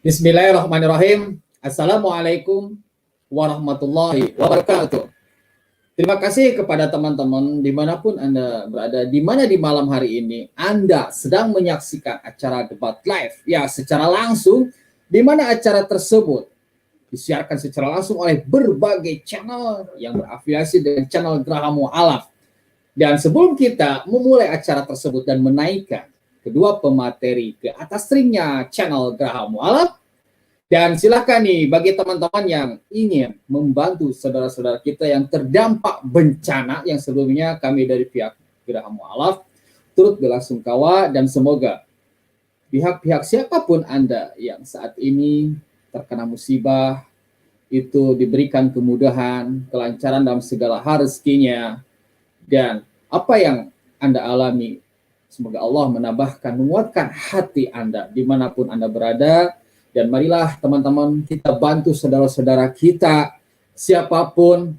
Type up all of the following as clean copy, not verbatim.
Bismillahirrahmanirrahim. Assalamualaikum warahmatullahi wabarakatuh. Terima kasih kepada teman-teman dimanapun Anda berada, di mana di malam hari ini Anda sedang menyaksikan acara debat live, ya secara langsung, di mana acara tersebut disiarkan secara langsung oleh berbagai channel yang berafiliasi dengan channel Geraha Mu'alaf. Dan sebelum kita memulai acara tersebut dan menaikkan kedua pemateri ke atas ringnya channel Geraha Mu'alaf, dan silakan nih bagi teman-teman yang ingin membantu saudara-saudara kita yang terdampak bencana yang sebelumnya kami dari pihak Geraha Mu'alaf turut belasungkawa, dan semoga pihak-pihak siapapun Anda yang saat ini terkena musibah itu diberikan kemudahan, kelancaran dalam segala hal rezekinya, dan apa yang Anda alami semoga Allah menambahkan, menguatkan hati Anda dimanapun Anda berada. Dan marilah teman-teman kita bantu saudara-saudara kita, siapapun,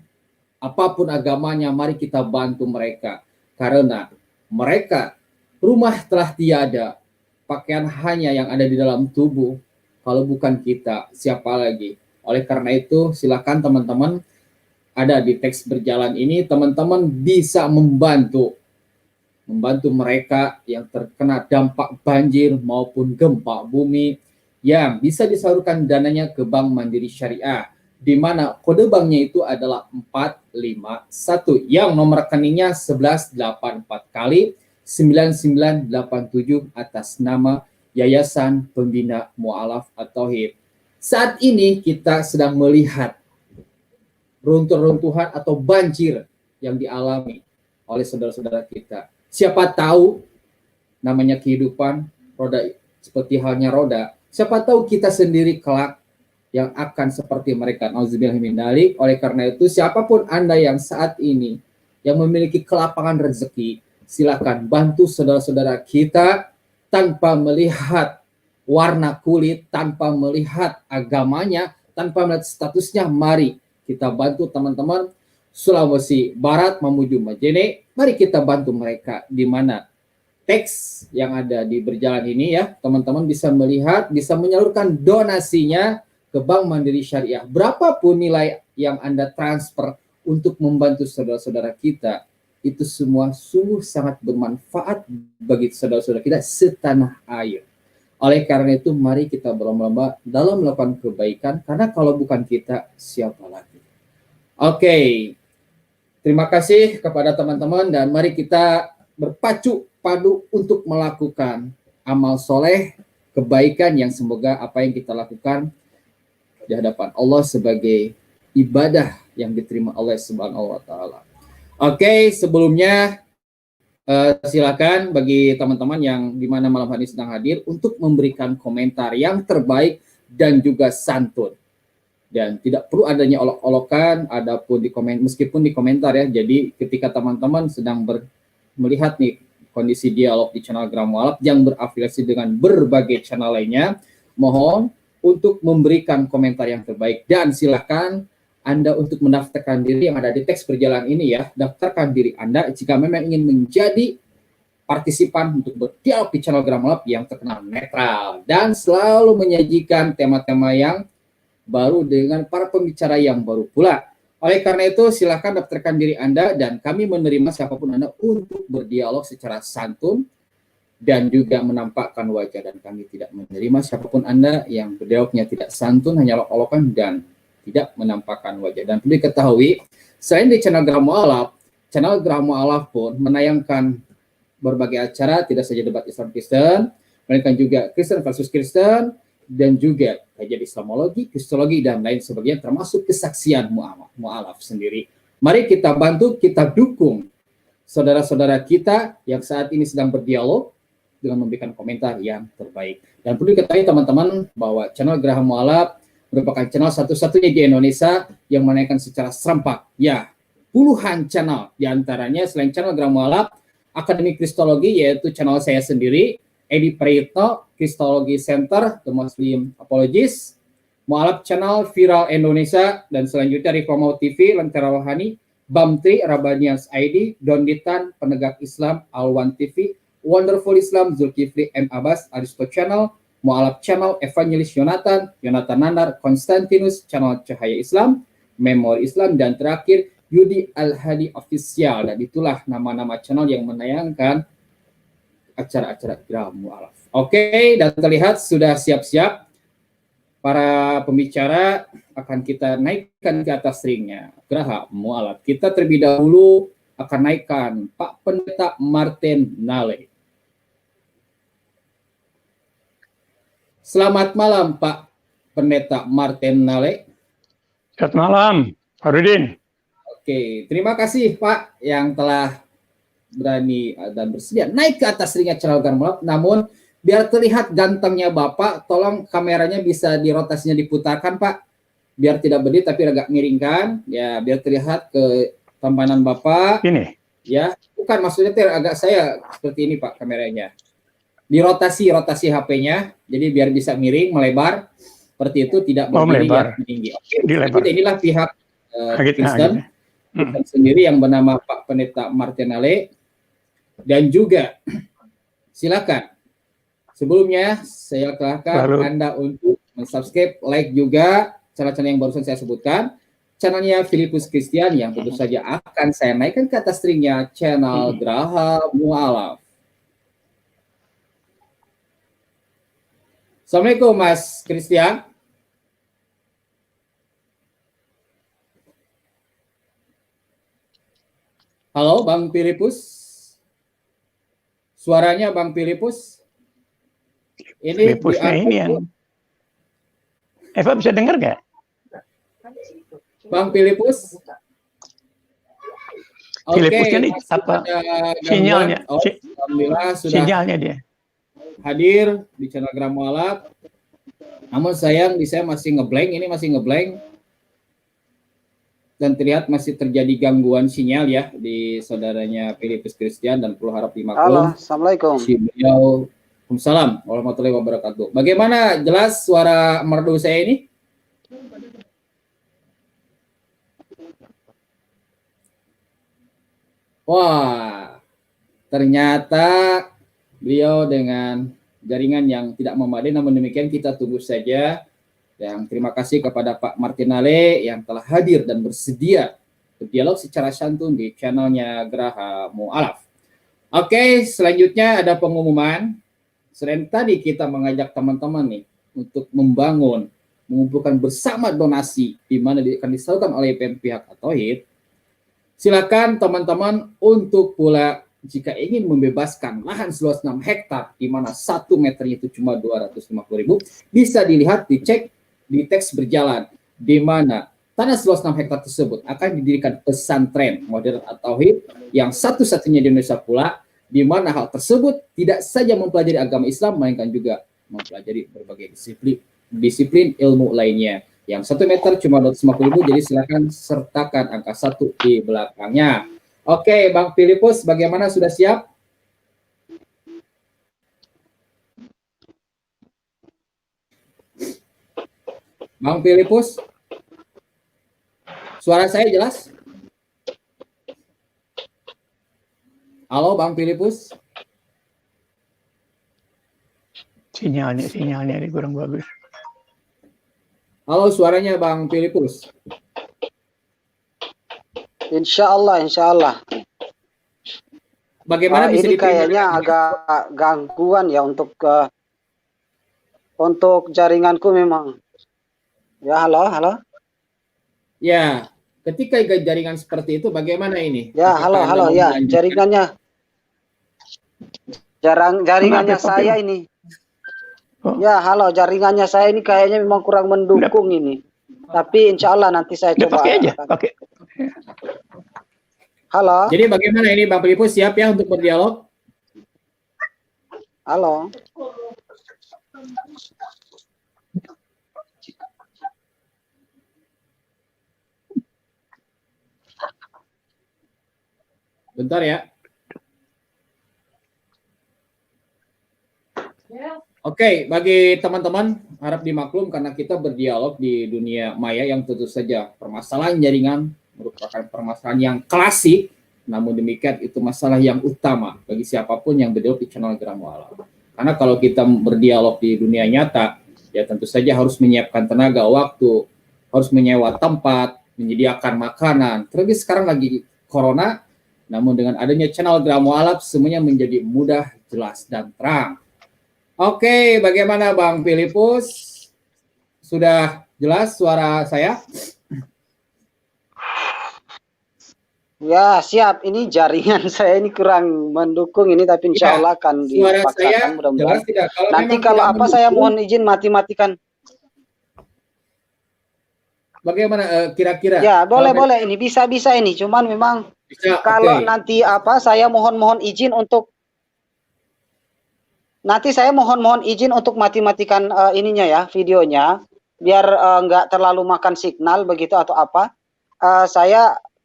apapun agamanya, mari kita bantu mereka. Karena mereka, rumah telah tiada, pakaian hanya yang ada di dalam tubuh. Kalau bukan kita, siapa lagi? Oleh karena itu, silakan teman-teman, ada di teks berjalan ini, teman-teman bisa membantu mereka yang terkena dampak banjir maupun gempa bumi, yang bisa disalurkan dananya ke Bank Mandiri Syariah, di mana kode banknya itu adalah 451, yang nomor rekeningnya 1184 kali 9987 atas nama Yayasan Pembina Mu'alaf at-Tauhid. Saat ini kita sedang melihat runtuhan atau banjir yang dialami oleh saudara-saudara kita. Siapa tahu namanya kehidupan, roda seperti halnya roda. Siapa tahu kita sendiri kelak yang akan seperti mereka. Nauzubillah min dzalik. Oleh karena itu, siapapun Anda yang saat ini yang memiliki kelapangan rezeki, silakan bantu saudara-saudara kita tanpa melihat warna kulit, tanpa melihat agamanya, tanpa melihat statusnya. Mari kita bantu teman-teman Sulawesi Barat menuju Majene. Mari kita bantu mereka, di mana teks yang ada di berjalan ini ya, teman-teman bisa melihat, bisa menyalurkan donasinya ke Bank Mandiri Syariah. Berapapun nilai yang Anda transfer untuk membantu saudara-saudara kita, itu semua sungguh sangat bermanfaat bagi saudara-saudara kita setanah air. Oleh karena itu, mari kita berlomba-lomba dalam melakukan kebaikan, karena kalau bukan kita, siapa lagi? Oke, terima kasih kepada teman-teman, dan mari kita berpacu padu untuk melakukan amal soleh, kebaikan yang semoga apa yang kita lakukan di hadapan Allah sebagai ibadah yang diterima oleh Subhanahu wa Ta'ala. Oke, sebelumnya silakan bagi teman-teman yang di mana malam hari ini sedang hadir untuk memberikan komentar yang terbaik dan juga santun. Dan tidak perlu adanya olok-olokan, adapun meskipun di komentar ya. Jadi ketika teman-teman sedang melihat nih kondisi dialog di channel Geraha Mu'alaf yang berafiliasi dengan berbagai channel lainnya, mohon untuk memberikan komentar yang terbaik. Dan silakan Anda untuk mendaftarkan diri yang ada di teks berjalan ini ya. Daftarkan diri Anda jika memang ingin menjadi partisipan untuk berdialog di channel Geraha Mu'alaf yang terkenal netral dan selalu menyajikan tema-tema yang baru dengan para pembicara yang baru pula. Oleh karena itu, silakan daftarkan diri Anda, dan kami menerima siapapun Anda untuk berdialog secara santun dan juga menampakkan wajah, dan kami tidak menerima siapapun Anda yang berdialognya tidak santun, hanya olok-olokan dan tidak menampakkan wajah. Dan perlu diketahui, selain di channel Geraha Mu'alaf pun menayangkan berbagai acara, tidak saja debat Islam Kristen, melainkan juga Kristen versus Kristen, dan juga kajian Islamologi, Kristologi, dan lain sebagainya, termasuk kesaksian Mu'alaf sendiri. Mari kita bantu, kita dukung saudara-saudara kita yang saat ini sedang berdialog dengan memberikan komentar yang terbaik. Dan perlu diketahui teman-teman bahwa channel Geraha Mu'alaf merupakan channel satu-satunya di Indonesia yang menaikkan secara serempak, ya, puluhan channel, diantaranya selain channel Geraha Mu'alaf, Akademi Kristologi, yaitu channel saya sendiri, Edi Prayitno, Kristologi Center, The Muslim Apologist, Mu'alaf Channel, Viral Indonesia, dan selanjutnya Reformau TV, Lentera Rohani, Bamtri, Rabanians ID, Donditan, Penegak Islam, Alwan TV, Wonderful Islam, Zulkifli M. Abbas, Aristo Channel, Mu'alaf Channel Evangelis Yonatan, Yonatan Nandar, Konstantinus, Channel Cahaya Islam, Memori Islam, dan terakhir Yudi Al-Hadi Official. Dan itulah nama-nama channel yang menayangkan acara-acara Geraha Mu'alaf. Oke, dan terlihat sudah siap-siap para pembicara akan kita naikkan ke atas ringnya. Geraha Mu'alaf. Kita terlebih dahulu akan naikkan Pak Pendeta Martin Nale. Selamat malam Pak Pendeta Martin Nale. Selamat malam, Pak Rudin. Oke, terima kasih Pak yang telah berani dan bersedia naik ke atas ringnya channel Geraha Mu'alaf. Namun biar terlihat gantengnya Bapak, tolong kameranya bisa dirotasinya diputarkan Pak. Biar tidak berdiri tapi agak miringkan. Ya, biar terlihat ke tampanan Bapak. Ini? Ya, bukan maksudnya agak saya seperti ini Pak kameranya. Dirotasi HP-nya, jadi biar bisa miring, melebar. Seperti itu, tidak berdiri yang tinggi. Oke, inilah pihak Kristen sendiri yang bernama Pak Pendeta Martin Nale. Dan juga silakan. Sebelumnya saya silakan Anda untuk subscribe, like juga channel-channel yang barusan saya sebutkan. Channelnya Filipus Christian yang tentu saja akan saya naikkan ke atas ringnya, channel Geraha Mu'alaf. Assalamualaikum Mas Christian. Halo Bang Filipus. Suaranya Bang Filipus. Ini ini yang Eva bisa dengar nggak? Bang Filipus. Filipusnya ini apa? Sinyalnya. Alhamdulillah sudah sinyalnya dia hadir di channel Geraha Mu'alaf. Namun sayang di saya masih ngeblank, ini masih ngeblank. Dan terlihat masih terjadi gangguan sinyal ya di saudaranya Filipus Christian dan perlu harap dimaklum. Halo, Assalamualaikum. Waalaikumsalam warahmatullahi wabarakatuh. Bagaimana jelas suara merdu saya ini? Wah, ternyata beliau dengan jaringan yang tidak memadai, namun demikian kita tunggu saja. Yang terima kasih kepada Pak Martin Nale yang telah hadir dan bersedia berdialog secara santun di channelnya Geraha Mu'alaf. Oke, selanjutnya ada pengumuman. Selain tadi kita mengajak teman-teman nih untuk membangun, mengumpulkan bersama donasi di mana akan disalurkan oleh pihak Tauhid. Silakan teman-teman untuk pula jika ingin membebaskan lahan seluas 6 hektar di mana 1 meternya itu cuma 250.000, bisa dilihat dicek di teks berjalan di mana tanah seluas 6 hektar tersebut akan didirikan pesantren modern At-Tauhid yang satu-satunya di Indonesia pula, di mana hal tersebut tidak saja mempelajari agama Islam melainkan juga mempelajari berbagai disiplin ilmu lainnya. Yang 1 meter cuma 250.000, jadi silakan sertakan angka 1 di belakangnya. Oke, Bang Filipus, bagaimana, sudah siap? Bang Filipus, suara saya jelas? Halo, Bang Filipus. Sinyalnya ini kurang bagus. Halo, suaranya Bang Filipus. Insya Allah. Bagaimana bisa ini kayaknya agak gangguan ya untuk jaringanku memang. Ya, halo. Ya, ketika jaringan seperti itu bagaimana ini? Ya, halo ya, jaringannya saya ini. Ya, halo, jaringannya saya ini kayaknya memang kurang mendukung ini. Tapi insya Allah nanti saya coba. Pakai. Halo. Jadi bagaimana ini Bang Filipus, siap ya untuk berdialog? Halo. Bentar ya. Oke, bagi teman-teman harap dimaklum karena kita berdialog di dunia maya yang tentu saja permasalahan jaringan merupakan permasalahan yang klasik, namun demikian itu masalah yang utama bagi siapapun yang berdialog di channel Geraha Mu'alaf. Karena kalau kita berdialog di dunia nyata, ya tentu saja harus menyiapkan tenaga, waktu, harus menyewa tempat, menyediakan makanan. Terlebih sekarang lagi corona, namun dengan adanya channel Gramo Alap semuanya menjadi mudah, jelas, dan terang. Oke, bagaimana Bang Filipus? Sudah jelas suara saya? Ya, siap. Ini jaringan saya ini kurang mendukung ini, tapi insya Allah akan Suara saya dipaksakan mudah-mudahan. jelas tidak? Kalau Nanti memang kalau tidak apa saya mendukung, mohon izin mati-matikan. bagaimana kira-kira? Ya, boleh Kalau boleh ini bisa-bisa ini. Cuman memang bisa, kalau oke. nanti apa saya mohon izin untuk mati-matikan ininya ya, videonya biar nggak terlalu makan signal begitu atau apa.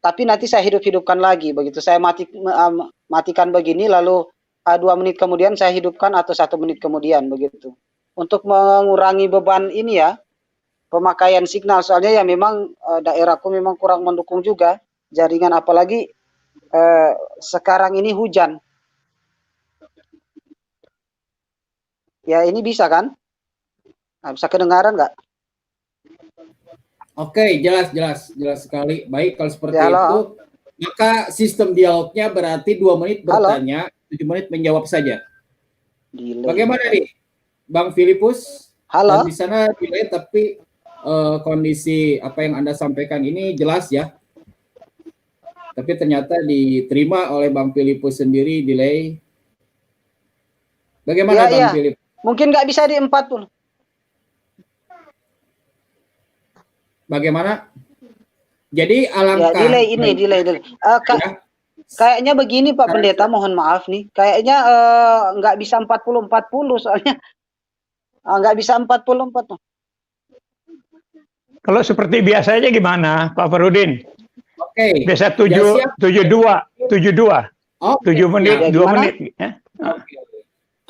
Tapi nanti saya hidupkan lagi begitu. Saya matikan begini lalu 2 menit kemudian saya hidupkan atau 1 menit kemudian begitu. Untuk mengurangi beban ini ya, pemakaian signal, soalnya ya memang daerahku memang kurang mendukung juga jaringan, apalagi sekarang ini hujan. Ya ini bisa kan? Nah, bisa kedengaran nggak? Oke, jelas sekali. Baik, kalau seperti Ya, halo. itu, maka sistem dialognya berarti 2 menit Halo. bertanya, 7 menit menjawab saja. Delay. Bagaimana nih, Bang Filipus? Halo. Dan di sana delay, tapi kondisi apa yang Anda sampaikan ini jelas ya. Tapi ternyata diterima oleh Bang Filipus sendiri delay. Bagaimana Bang Filipus? Mungkin nggak bisa di 40. Bagaimana? Jadi alangkah Ya, delay. Kayaknya begini Pak Pendeta, mohon maaf nih. Kayaknya nggak bisa 40 soalnya nggak bisa 44. Kalau seperti biasanya gimana, Pak Farudin? Oke. Biasa 72. 7 menit, 2 menit. Ya.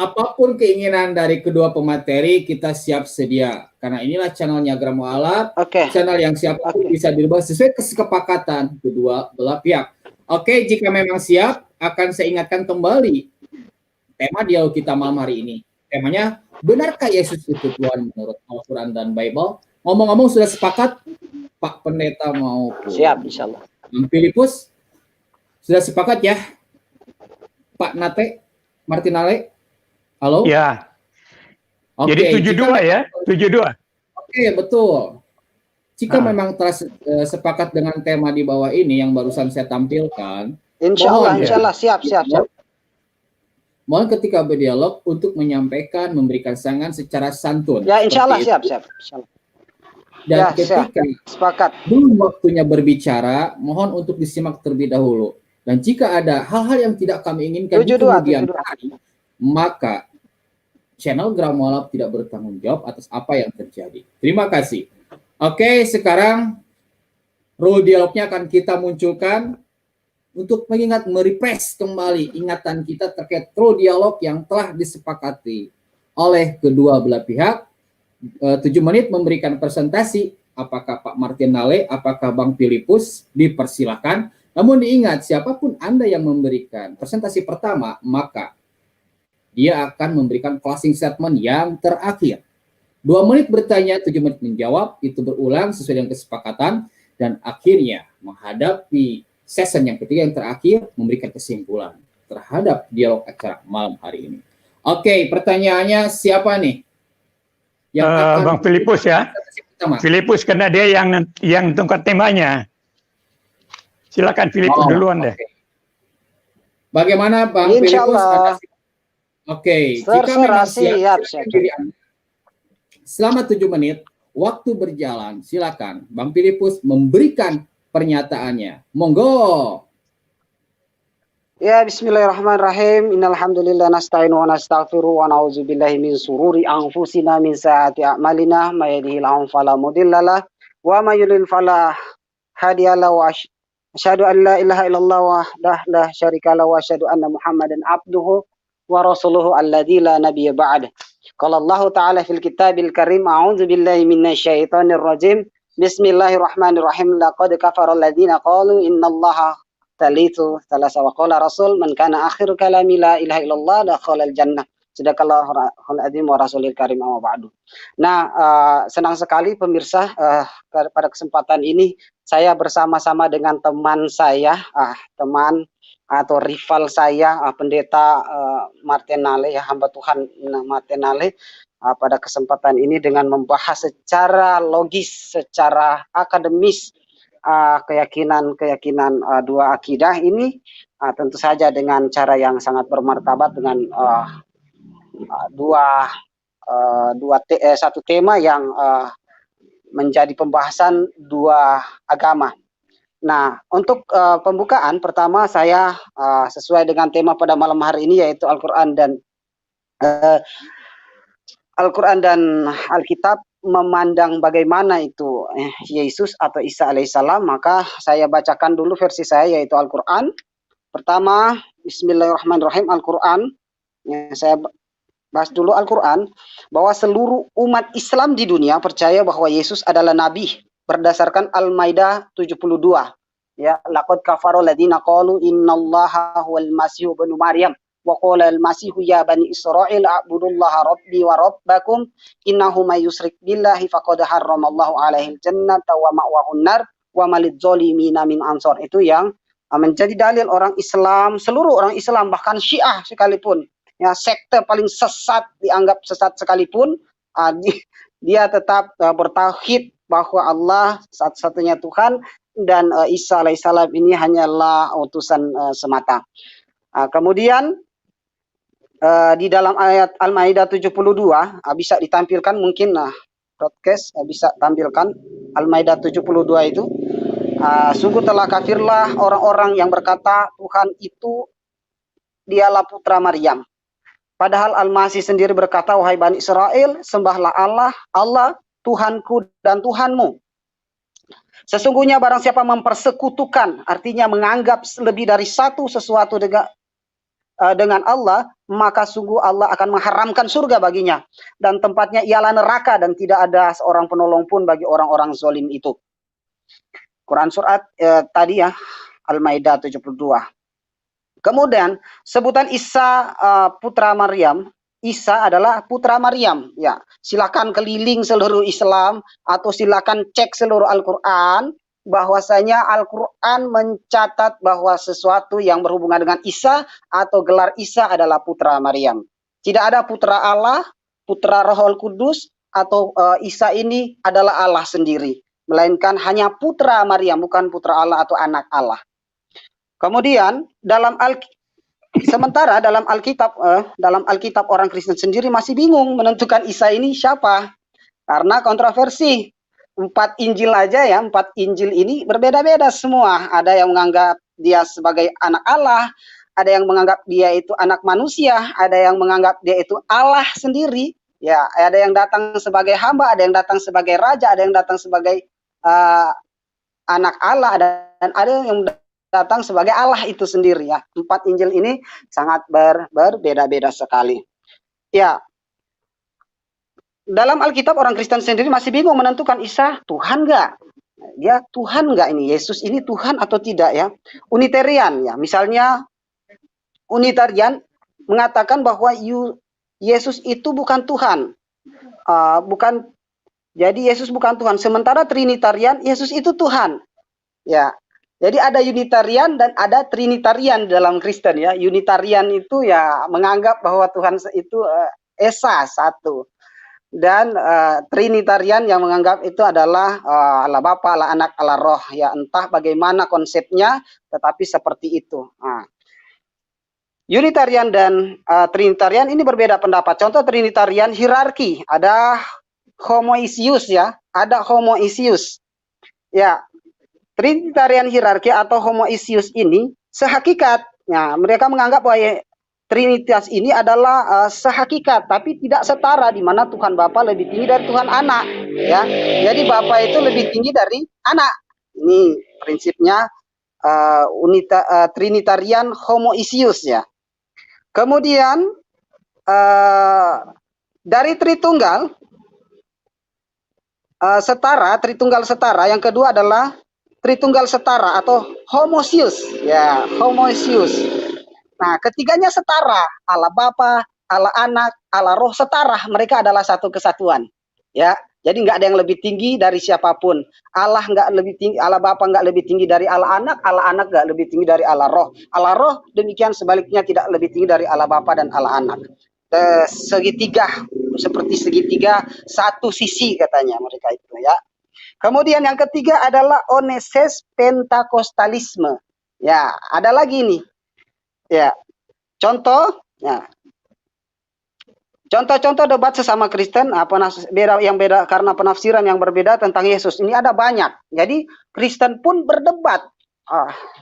Apapun keinginan dari kedua pemateri, kita siap sedia. Karena inilah channelnya Gramo Alap, channel yang siap bisa dirubah sesuai kesepakatan kedua belah pihak. Oke, jika memang siap, akan saya ingatkan kembali tema dialog kita malam hari ini. Temanya, benarkah Yesus itu Tuhan menurut Al-Quran dan Bible? Ngomong-ngomong sudah sepakat, Pak Pendeta mau siap, insya Allah. Bang Filipus, sudah sepakat ya? Pak Nate, Martinale? Halo? Ya. Oke, jadi 72 ya? 72. Oke, betul. Jika memang telah sepakat dengan tema di bawah ini yang barusan saya tampilkan, insya Allah, siap. Mohon ketika berdialog untuk menyampaikan, memberikan sangan secara santun. Ya, insya Allah, siap. Dan ya, ketika sepakat belum waktunya berbicara, mohon untuk disimak terlebih dahulu. Dan jika ada hal-hal yang tidak kami inginkan di kemudian hari, maka channel Gramo Alap tidak bertanggung jawab atas apa yang terjadi. Terima kasih. Oke, sekarang rule dialognya akan kita munculkan untuk mengingat, merefresh kembali ingatan kita terkait rule dialog yang telah disepakati oleh kedua belah pihak. 7 menit memberikan presentasi, apakah Pak Martinale, apakah Bang Filipus, dipersilakan. Namun diingat, siapapun Anda yang memberikan presentasi pertama, maka dia akan memberikan closing statement yang terakhir. 2 menit bertanya, 7 menit menjawab, itu berulang sesuai dengan kesepakatan, dan akhirnya menghadapi session yang ketiga yang terakhir, memberikan kesimpulan terhadap dialog acara malam hari ini. Oke, pertanyaannya siapa nih? Yang akan Bang Filipus ya? Filipus, karena dia yang tongkat temanya. Silakan Filipus duluan deh. Bagaimana Bang Filipus? Oke, jika memang siap, selama 7 menit, waktu berjalan, silakan Bang Filipus memberikan pernyataannya. Monggo. Ya, bismillahirrahmanirrahim. Innal hamdalillah nasta'inu wa nastaghfiru wa na'udzu billahi min sururi anfusina min sayyiati a'malina may yahdihillahu fala mudhillalah wa may yudlil fala hadiyalah wa asyhadu an la ilaha illallah wahdahu la syarikalah wa asyhadu anna Muhammadan abduhu wa rasuluhu alladzi la nabiyya ba'da. Qala Allah ta'ala fil kitabil karim a'udzu billahi minasyaitonir rajim. Bismillahirrahmanirrahim. Laqad kafara alladziina qalu innallaha thalithu thalasa wa qala rasul man kana akhiru kalami la ilaha illallah dakhala al jannah. Sadaqallahul adzim wa rasulil karim amma ba'du. Nah, senang sekali pemirsa, pada kesempatan ini saya bersama-sama dengan teman saya, teman atau rival saya, pendeta Martinale, ya, hamba Tuhan Martinale, pada kesempatan ini dengan membahas secara logis, secara akademis keyakinan dua akidah ini, tentu saja dengan cara yang sangat bermartabat, dengan satu tema yang menjadi pembahasan dua agama. Nah, untuk pembukaan pertama saya sesuai dengan tema pada malam hari ini, yaitu Al-Quran dan Alkitab memandang bagaimana itu Yesus atau Isa alaihissalam. Maka saya bacakan dulu versi saya, yaitu Al-Quran. Pertama, Bismillahirrahmanirrahim, Al-Quran. Saya bahas dulu Al-Quran, bahwa seluruh umat Islam di dunia percaya bahwa Yesus adalah Nabi berdasarkan Al-Maidah 72. Ya, laqad kafara alladziina qalu innallaha huwal masiih ibnu Maryam wa qala al-masiih ya bani Israil a'budullaha rabbi wa rabbakum innahu may yusyrik billahi faqad harramallahu alaihi al-jannata wa ma'wahun nar wa malidz zalimina min ansar. Itu yang menjadi dalil orang Islam, seluruh orang Islam, bahkan Syiah sekalipun, ya, sekte paling sesat, dianggap sesat sekalipun, dia tetap bertauhid bahwa Allah satu-satunya Tuhan dan Isa alaihissalam ini hanyalah utusan semata. Kemudian di dalam ayat Al-Maidah 72 bisa ditampilkan mungkin, broadcast bisa tampilkan Al-Maidah 72 itu. Sungguh telah kafirlah orang-orang yang berkata Tuhan itu dialah putra Maryam. Padahal Al-Masih sendiri berkata, wahai Bani Israel, sembahlah Allah Tuhanku dan Tuhanmu. Sesungguhnya barang siapa mempersekutukan, artinya menganggap lebih dari satu sesuatu dengan Allah, maka sungguh Allah akan mengharamkan surga baginya. Dan tempatnya ialah neraka, dan tidak ada seorang penolong pun bagi orang-orang zalim itu. Quran surat tadi, ya, Al-Maidah 72. Kemudian sebutan Isa putra Maryam, Isa adalah putra Maryam. Ya, silakan keliling seluruh Islam atau silakan cek seluruh Al-Quran, bahwasanya Al-Quran mencatat bahwa sesuatu yang berhubungan dengan Isa atau gelar Isa adalah putra Maryam. Tidak ada putra Allah, putra Rohul Kudus, atau Isa ini adalah Allah sendiri, melainkan hanya putra Maryam, bukan putra Allah atau anak Allah. Kemudian sementara dalam Alkitab orang Kristen sendiri masih bingung menentukan Isa ini siapa, karena kontroversi. 4 Injil aja, ya, 4 Injil ini berbeda-beda semua. Ada yang menganggap dia sebagai anak Allah, ada yang menganggap dia itu anak manusia, ada yang menganggap dia itu Allah sendiri. Ya, ada yang datang sebagai hamba, ada yang datang sebagai raja, ada yang datang sebagai anak Allah, dan ada yang datang sebagai Allah itu sendiri, ya. 4 Injil ini sangat berbeda-beda sekali. Ya, dalam Alkitab orang Kristen sendiri masih bingung menentukan Isa Tuhan enggak? Dia Tuhan enggak ini? Yesus ini Tuhan atau tidak, ya? Unitarian, ya. Misalnya Unitarian mengatakan bahwa Yesus itu bukan Tuhan. Jadi Yesus bukan Tuhan. Sementara Trinitarian, Yesus itu Tuhan. Ya. Jadi ada Unitarian dan ada Trinitarian dalam Kristen, ya. Unitarian itu, ya, menganggap bahwa Tuhan itu Esa satu. Dan Trinitarian yang menganggap itu adalah Allah Bapa, Allah Anak, Allah Roh, ya, entah bagaimana konsepnya, tetapi seperti itu. Unitarian dan Trinitarian ini berbeda pendapat. Contoh Trinitarian hierarki, ada homoisius, ya, ada homoisius. Ya, Trinitarian hierarki atau homoisius ini sehakikat. Nah, mereka menganggap bahwa Trinitas ini adalah sehakikat, tapi tidak setara, di mana Tuhan Bapa lebih tinggi dari Tuhan Anak, ya. Jadi Bapa itu lebih tinggi dari Anak. Ini prinsipnya Trinitarian homoisius, ya. Kemudian dari Tritunggal setara, yang kedua adalah Tritunggal setara atau homousios, ya, homousios. Nah, ketiganya setara, Allah Bapa, Allah Anak, Allah Roh setara, mereka adalah satu kesatuan. Ya, jadi nggak ada yang lebih tinggi dari siapapun. Allah nggak lebih tinggi, Allah Bapa nggak lebih tinggi dari Allah Anak nggak lebih tinggi dari Allah Roh. Allah Roh demikian sebaliknya tidak lebih tinggi dari Allah Bapa dan Allah Anak. Segitiga, seperti segitiga satu sisi katanya mereka itu ya. Kemudian yang ketiga adalah oneses pentakostalisme. Ya, ada lagi nih. Ya, contoh, ya. Contoh-contoh debat sesama Kristen, beda karena penafsiran yang berbeda tentang Yesus. Ini ada banyak. Jadi Kristen pun berdebat.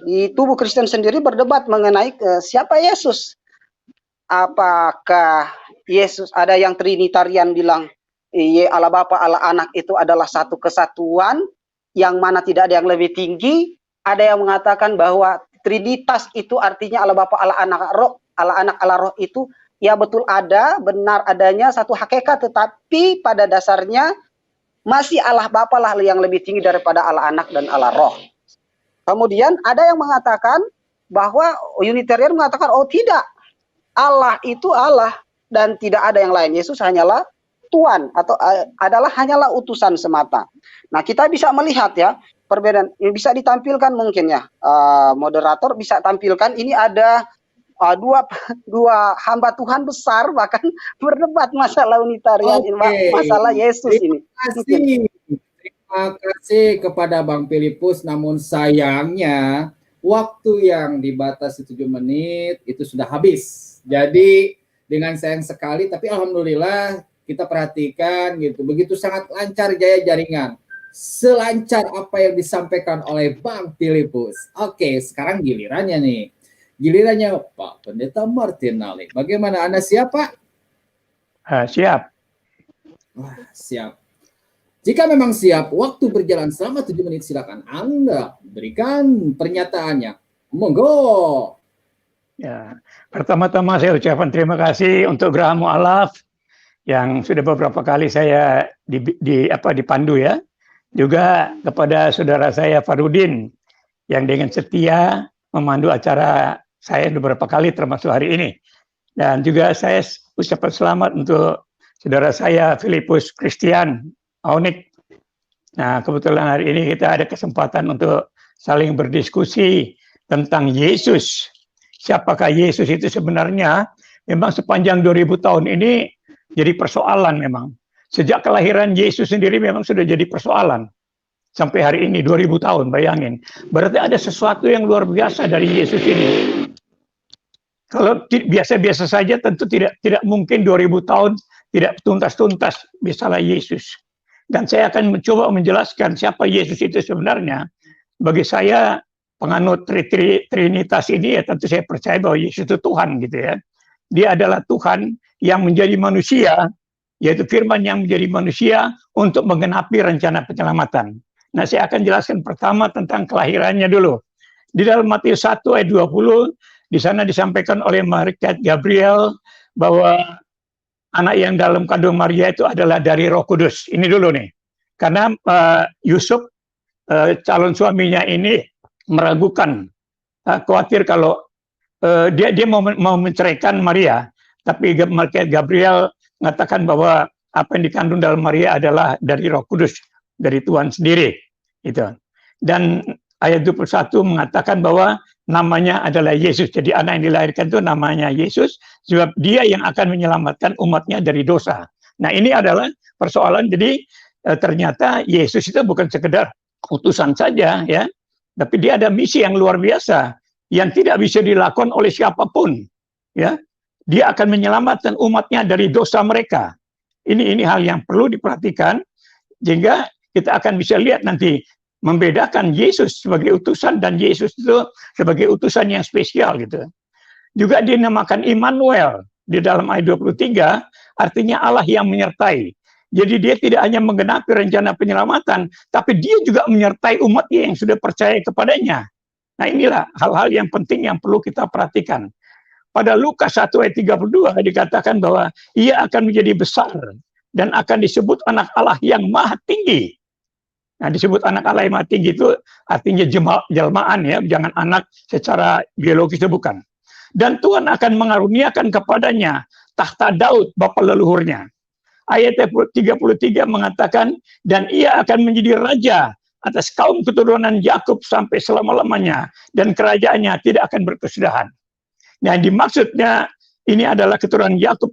Di tubuh Kristen sendiri berdebat mengenai siapa Yesus. Apakah Yesus, ada yang Trinitarian bilang Allah Bapa, Allah Anak itu adalah satu kesatuan yang mana tidak ada yang lebih tinggi. Ada yang mengatakan bahwa Trinitas itu artinya Allah Bapa, Allah Anak, Roh, Allah Anak, Allah Roh itu ya betul ada, benar adanya satu hakikat, tetapi pada dasarnya masih Allah Bapa lah yang lebih tinggi daripada Allah Anak dan Allah Roh. Kemudian ada yang mengatakan bahwa Unitarian mengatakan oh tidak, Allah itu Allah dan tidak ada yang lain. Yesus hanyalah Tuhan atau hanyalah utusan semata. Nah, kita bisa melihat ya perbedaan. Ini bisa ditampilkan mungkin ya, moderator bisa tampilkan. Ini ada dua hamba Tuhan besar bahkan berdebat masalah Unitarian, masalah Yesus ini. Terima kasih kepada Bang Filipus. Namun sayangnya waktu yang dibatasi 7 menit itu sudah habis. Jadi dengan sayang sekali, tapi alhamdulillah kita perhatikan gitu, begitu sangat lancar jaya jaringan, selancar apa yang disampaikan oleh Bang Filipus. Oke, sekarang gilirannya nih, Pak Pendeta Martinelli. Bagaimana, Anda siap, Pak? Siap. Wah, siap. Jika memang siap, waktu berjalan selama 7 menit, silakan Anda berikan pernyataannya. Monggo. Ya, pertama-tama saya ucapkan terima kasih untuk Geraha Mu'alaf yang sudah beberapa kali saya dipandu ya. Juga kepada saudara saya Farudin yang dengan setia memandu acara saya beberapa kali termasuk hari ini. Dan juga saya ucapkan selamat untuk saudara saya Filipus Christian Aunik. Nah, kebetulan hari ini kita ada kesempatan untuk saling berdiskusi tentang Yesus. Siapakah Yesus itu sebenarnya? Memang sepanjang 2000 tahun ini jadi persoalan memang. Sejak kelahiran Yesus sendiri memang sudah jadi persoalan. Sampai hari ini 2000 tahun, bayangin. Berarti ada sesuatu yang luar biasa dari Yesus ini. Kalau biasa-biasa saja tentu tidak mungkin 2000 tahun tidak tuntas-tuntas misalnya Yesus. Dan saya akan mencoba menjelaskan siapa Yesus itu sebenarnya. Bagi saya penganut Trinitas ini ya tentu saya percaya bahwa Yesus itu Tuhan gitu ya. Dia adalah Tuhan yang menjadi manusia, yaitu firman yang menjadi manusia untuk menggenapi rencana penyelamatan. Nah, saya akan jelaskan pertama tentang kelahirannya dulu. Di dalam Matius 1 ayat 20, di sana disampaikan oleh malaikat Gabriel bahwa anak yang dalam kandung Maria itu adalah dari Roh Kudus. Ini dulu nih. Karena Yusuf calon suaminya ini meragukan, khawatir kalau dia mau menceraikan Maria, tapi malaikat Gabriel mengatakan bahwa apa yang dikandung dalam Maria adalah dari Roh Kudus, dari Tuhan sendiri, itu. Dan ayat 21 mengatakan bahwa namanya adalah Yesus. Jadi anak yang dilahirkan itu namanya Yesus, sebab dia yang akan menyelamatkan umatnya dari dosa. Nah, ini adalah persoalan. Jadi ternyata Yesus itu bukan sekedar utusan saja ya, tapi dia ada misi yang luar biasa yang tidak bisa dilakukan oleh siapapun ya. Dia akan menyelamatkan umatnya dari dosa mereka. Ini hal yang perlu diperhatikan sehingga kita akan bisa lihat nanti membedakan Yesus sebagai utusan dan Yesus itu sebagai utusan yang spesial gitu. Juga dinamakan Immanuel di dalam ayat 23, artinya Allah yang menyertai. Jadi dia tidak hanya menggenapi rencana penyelamatan, tapi dia juga menyertai umatnya yang sudah percaya kepadanya. Nah, inilah hal-hal yang penting yang perlu kita perhatikan. Pada Lukas 1 ayat 32 dikatakan bahwa ia akan menjadi besar dan akan disebut anak Allah yang maha tinggi. Nah, disebut anak Allah yang maha tinggi itu artinya jelmaan ya, jangan anak secara biologis, bukan. Dan Tuhan akan mengaruniakan kepadanya tahta Daud, bapa leluhurnya. Ayat 33 mengatakan, dan ia akan menjadi raja atas kaum keturunan Yakub sampai selama-lamanya, dan kerajaannya tidak akan berkesudahan. Nah, dimaksudnya ini adalah keturunan Yakub.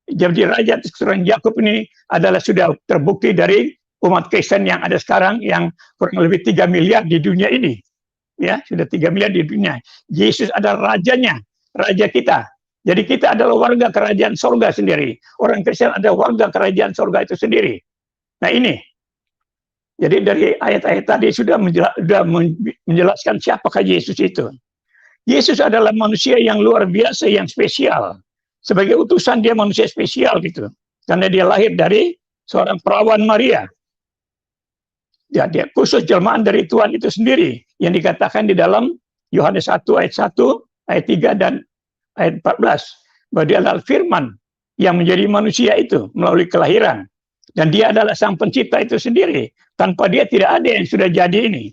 Jadi raja atas keturunan Yakub ini adalah sudah terbukti dari umat Kristen yang ada sekarang, yang kurang lebih 3 miliar di dunia ini. Ya, sudah 3 miliar di dunia. Yesus adalah rajanya, raja kita. Jadi kita adalah warga kerajaan sorga sendiri. Orang Kristen ada warga kerajaan sorga itu sendiri. Nah ini. Jadi dari ayat-ayat tadi sudah menjelaskan siapakah Yesus itu. Yesus adalah manusia yang luar biasa, yang spesial. Sebagai utusan dia manusia spesial gitu. Karena dia lahir dari seorang perawan Maria. Ya, dia khusus jelmaan dari Tuhan itu sendiri. Yang dikatakan di dalam Yohanes 1 ayat 1, ayat 3 dan ayat 14, bahwa dia adalah firman yang menjadi manusia itu melalui kelahiran, dan dia adalah sang pencipta itu sendiri. Tanpa dia tidak ada yang sudah jadi ini.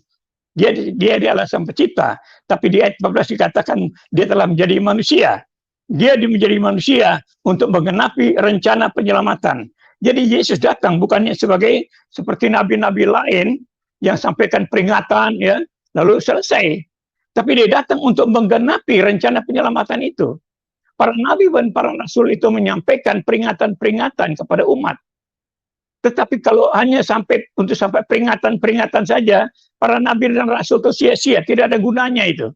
Dia adalah sang pencipta, tapi di ayat 14 dikatakan dia telah menjadi manusia. Dia menjadi manusia untuk menggenapi rencana penyelamatan. Jadi Yesus datang bukannya sebagai seperti nabi-nabi lain yang sampaikan peringatan ya lalu selesai. Tapi dia datang untuk menggenapi rencana penyelamatan itu. Para nabi dan para rasul itu menyampaikan peringatan-peringatan kepada umat. Tetapi kalau hanya sampai peringatan-peringatan saja, para nabi dan rasul itu sia-sia, tidak ada gunanya itu.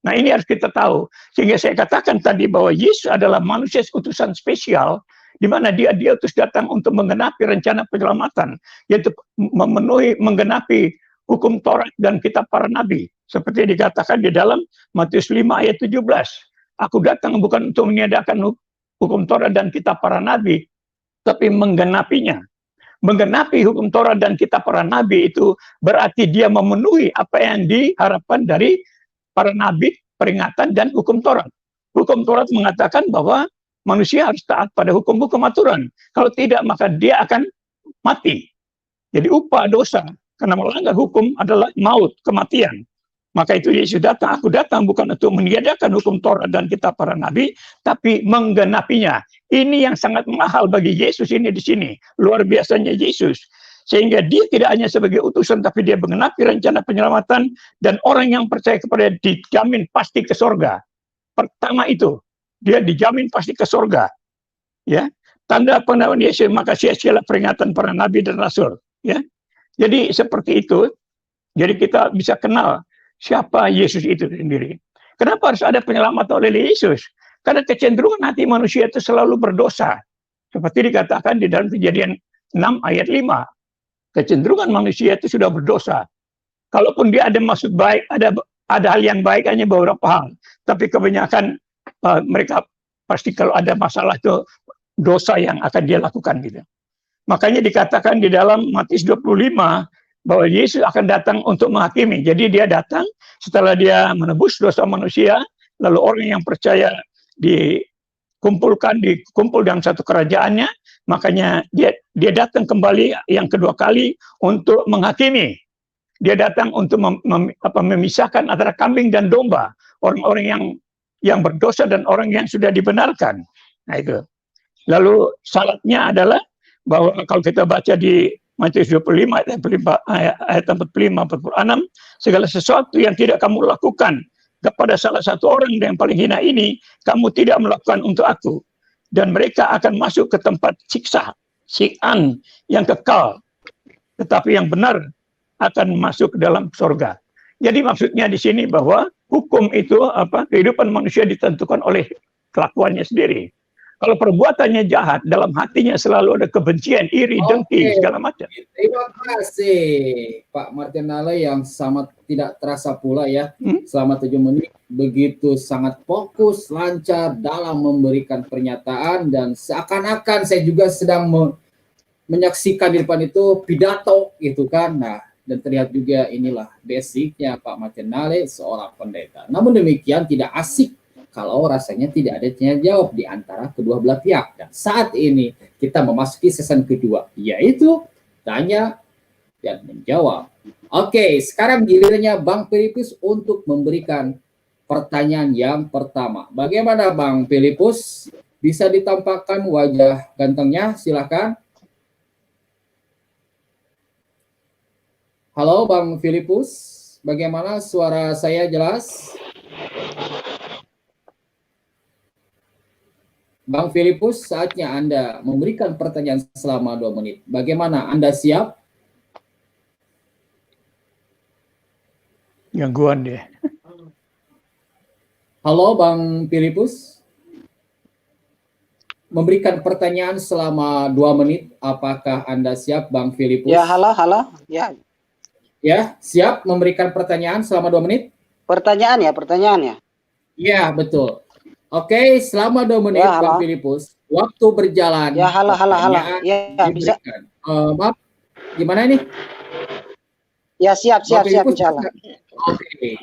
Nah ini harus kita tahu. Sehingga saya katakan tadi bahwa Yesus adalah manusia utusan spesial, di mana dia terus datang untuk menggenapi rencana penyelamatan, yaitu menggenapi hukum Taurat dan kitab para nabi. Seperti dikatakan di dalam Matius 5 ayat 17. Aku datang bukan untuk meniadakan hukum Taurat dan kitab para nabi, tapi menggenapinya. Menggenapi hukum Taurat dan kitab para nabi itu berarti dia memenuhi apa yang diharapkan dari para nabi, peringatan dan hukum Taurat. Hukum Taurat mengatakan bahwa manusia harus taat pada hukum-hukum aturan. Kalau tidak, maka dia akan mati. Jadi upah dosa karena melanggar hukum adalah maut, kematian. Maka itu Yesus datang, aku datang bukan untuk meniadakan hukum Taurat dan kitab para nabi, tapi menggenapinya. Ini yang sangat mahal bagi Yesus ini di sini. Luar biasanya Yesus. Sehingga dia tidak hanya sebagai utusan, tapi dia menggenapi rencana penyelamatan, dan orang yang percaya kepada dia dijamin pasti ke surga. Pertama itu, dia dijamin pasti ke surga. Ya, tanda pengenalan Yesus, maka sia-sialah peringatan para nabi dan rasul. Ya, jadi seperti itu. Jadi kita bisa kenal siapa Yesus itu sendiri. Kenapa harus ada penyelamatan oleh Yesus? Karena kecenderungan hati manusia itu selalu berdosa. Seperti dikatakan di dalam Kejadian 6 ayat 5. Kecenderungan manusia itu sudah berdosa. Kalaupun dia ada maksud baik, ada hal yang baik hanya beberapa hal. Tapi kebanyakan mereka pasti kalau ada masalah itu dosa yang akan dia lakukan gitu. Makanya dikatakan di dalam Matius 25 bahwa Yesus akan datang untuk menghakimi. Jadi dia datang setelah dia menebus dosa manusia, lalu orang yang percaya dikumpul dalam satu kerajaannya, makanya dia datang kembali yang kedua kali untuk menghakimi. Dia datang untuk memisahkan antara kambing dan domba, orang-orang yang berdosa dan orang yang sudah dibenarkan. Nah itu. Lalu syaratnya adalah bahwa kalau kita baca di Matius 25 ayat 45-46, segala sesuatu yang tidak kamu lakukan kepada salah satu orang yang paling hina ini, kamu tidak melakukan untuk aku. Dan mereka akan masuk ke tempat siksaan yang kekal. Tetapi yang benar akan masuk ke dalam surga. Jadi maksudnya di sini bahwa hukum itu kehidupan manusia ditentukan oleh kelakuannya sendiri. Kalau perbuatannya jahat, dalam hatinya selalu ada kebencian, iri, dengki, segala macam. Terima kasih Pak Martinale yang sangat tidak terasa pula ya, selama 7 menit begitu sangat fokus, lancar dalam memberikan pernyataan, dan seakan-akan saya juga sedang menyaksikan di depan itu pidato gitu kan. Nah, dan terlihat juga inilah basicnya Pak Martinale seorang pendeta. Namun demikian tidak asik kalau rasanya tidak ada tanya jawab di antara kedua belah pihak. Dan saat ini kita memasuki season kedua, yaitu tanya dan menjawab. Oke, sekarang gilirannya Bang Filipus untuk memberikan pertanyaan yang pertama. Bagaimana Bang Filipus? Bisa ditampakkan wajah gantengnya, silakan. Halo Bang Filipus, bagaimana suara saya jelas? Bang Filipus, saatnya Anda memberikan pertanyaan selama 2 menit. Bagaimana, Anda siap? Gangguan deh. Halo Bang Filipus, memberikan pertanyaan selama 2 menit. Apakah Anda siap, Bang Filipus? Ya, halo, halo. Ya, Ya, siap memberikan pertanyaan selama 2 menit? pertanyaan ya. Ya, betul. Oke, selama 2 menit, Ya, Bang halo. Filipus, waktu berjalan, Ya, halo. pertanyaan Ya, bisa. diberikan. Maaf, gimana ini? Ya, siap, Bang Filipus, insyaallah. Oke.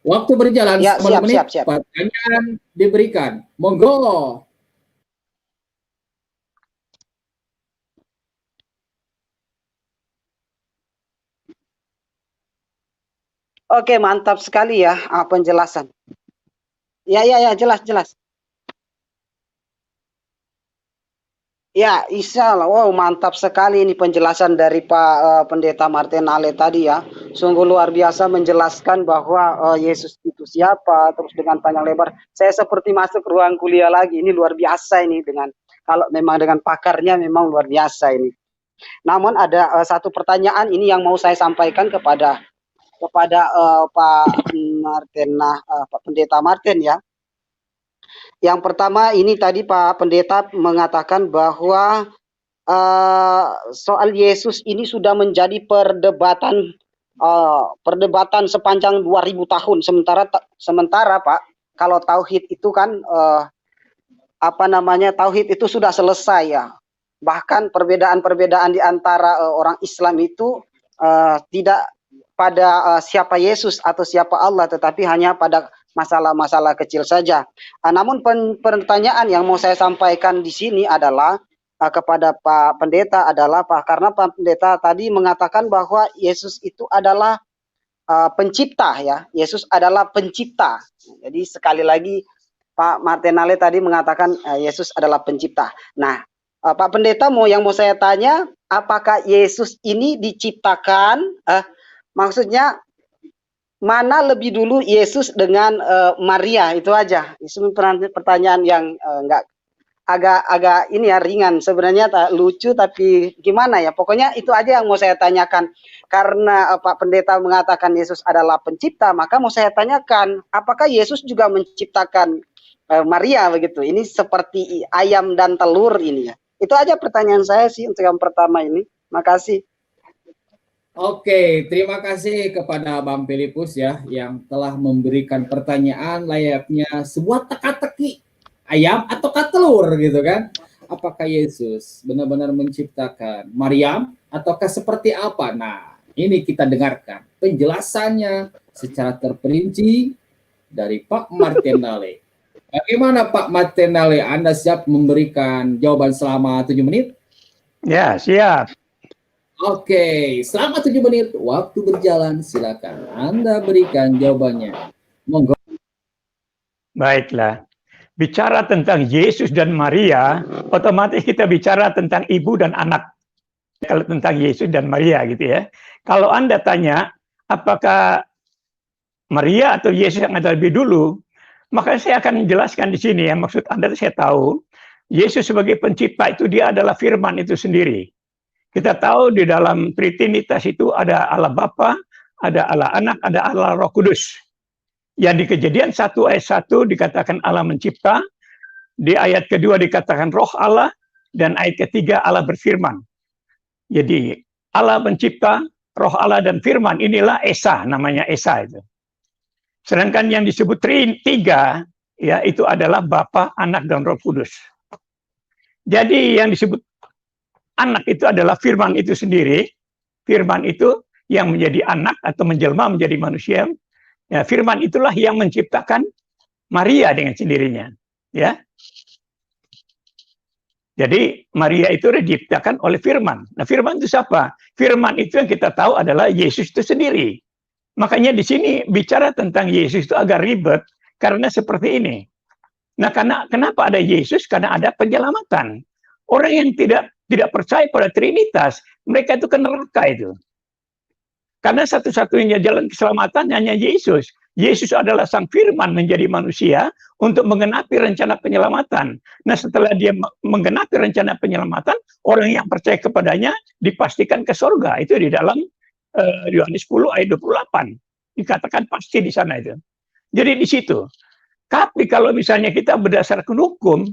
Waktu berjalan Ya, selama 2 menit, siap. pertanyaan diberikan. Monggo. Oke, mantap sekali ya penjelasan. Ya, jelas. Ya, insya Allah. Wow, mantap sekali ini penjelasan dari Pak Pendeta Martinale tadi ya. Sungguh luar biasa menjelaskan bahwa Yesus itu siapa, terus dengan panjang lebar. Saya seperti masuk ruang kuliah lagi. Ini luar biasa ini dengan kalau memang dengan pakarnya memang luar biasa ini. Namun ada satu pertanyaan ini yang mau saya sampaikan kepada Pak Pak Pendeta Martin ya. Yang pertama ini tadi Pak Pendeta mengatakan bahwa soal Yesus ini sudah menjadi perdebatan sepanjang 2000 tahun. Sementara Pak, kalau tauhid itu kan tauhid itu sudah selesai ya. Bahkan perbedaan-perbedaan di antara orang Islam itu tidak pada siapa Yesus atau siapa Allah, tetapi hanya pada masalah-masalah kecil saja. Namun pertanyaan yang mau saya sampaikan di sini adalah kepada Pak Pendeta adalah karena Pak Pendeta tadi mengatakan bahwa Yesus itu adalah pencipta ya. Yesus adalah pencipta. Jadi sekali lagi Pak Martinale tadi mengatakan Yesus adalah pencipta. Nah, Pak Pendeta yang mau saya tanya, apakah Yesus ini diciptakan? Maksudnya mana lebih dulu Yesus dengan Maria? Itu aja. Itu pertanyaan yang enggak agak ini ya ringan. Sebenarnya lucu tapi gimana ya? Pokoknya itu aja yang mau saya tanyakan. Karena Pak Pendeta mengatakan Yesus adalah pencipta, maka mau saya tanyakan, apakah Yesus juga menciptakan Maria begitu? Ini seperti ayam dan telur ini ya. Itu aja pertanyaan saya sih untuk yang pertama ini. Makasih. Oke, terima kasih kepada Bang Filipus ya yang telah memberikan pertanyaan layaknya sebuah teka-teki ayam atau telur gitu kan. Apakah Yesus benar-benar menciptakan Maryam ataukah seperti apa? Nah, ini kita dengarkan penjelasannya secara terperinci dari Pak Martinale. Bagaimana Pak Martinale? Anda siap memberikan jawaban selama 7 menit? Ya, siap. Oke, selama 7 menit waktu berjalan, silakan Anda berikan jawabannya. Monggo. Baiklah. Bicara tentang Yesus dan Maria, otomatis kita bicara tentang ibu dan anak. Kalau tentang Yesus dan Maria gitu ya. Kalau Anda tanya, apakah Maria atau Yesus yang ada lebih dulu, maka saya akan menjelaskan di sini ya. Maksud Anda saya tahu, Yesus sebagai pencipta itu dia adalah firman itu sendiri. Kita tahu di dalam Trinitas itu ada Allah Bapa, ada Allah Anak, ada Allah Roh Kudus. Yang di Kejadian 1 ayat 1 dikatakan Allah mencipta, di ayat kedua dikatakan Roh Allah, dan ayat ketiga Allah berfirman. Jadi Allah mencipta, Roh Allah dan firman, inilah Esa, namanya Esa itu. Sedangkan yang disebut tiga, ya itu adalah Bapa, Anak, dan Roh Kudus. Jadi yang disebut anak itu adalah firman itu sendiri. Firman itu yang menjadi anak atau menjelma menjadi manusia. Ya, firman itulah yang menciptakan Maria dengan sendirinya. Ya. Jadi Maria itu diciptakan oleh firman. Nah, firman itu siapa? Firman itu yang kita tahu adalah Yesus itu sendiri. Makanya di sini bicara tentang Yesus itu agak ribet karena seperti ini. Nah, kenapa ada Yesus? Karena ada penyelamatan. Orang yang tidak percaya pada Trinitas, mereka itu ke neraka itu. Karena satu-satunya jalan keselamatan hanya Yesus. Yesus adalah Sang Firman menjadi manusia untuk menggenapi rencana penyelamatan. Nah, setelah dia menggenapi rencana penyelamatan, orang yang percaya kepadanya dipastikan ke surga. Itu di dalam Yohanes 10 ayat 28. Dikatakan pasti di sana itu. Jadi di situ. Tapi kalau misalnya kita berdasarkan hukum,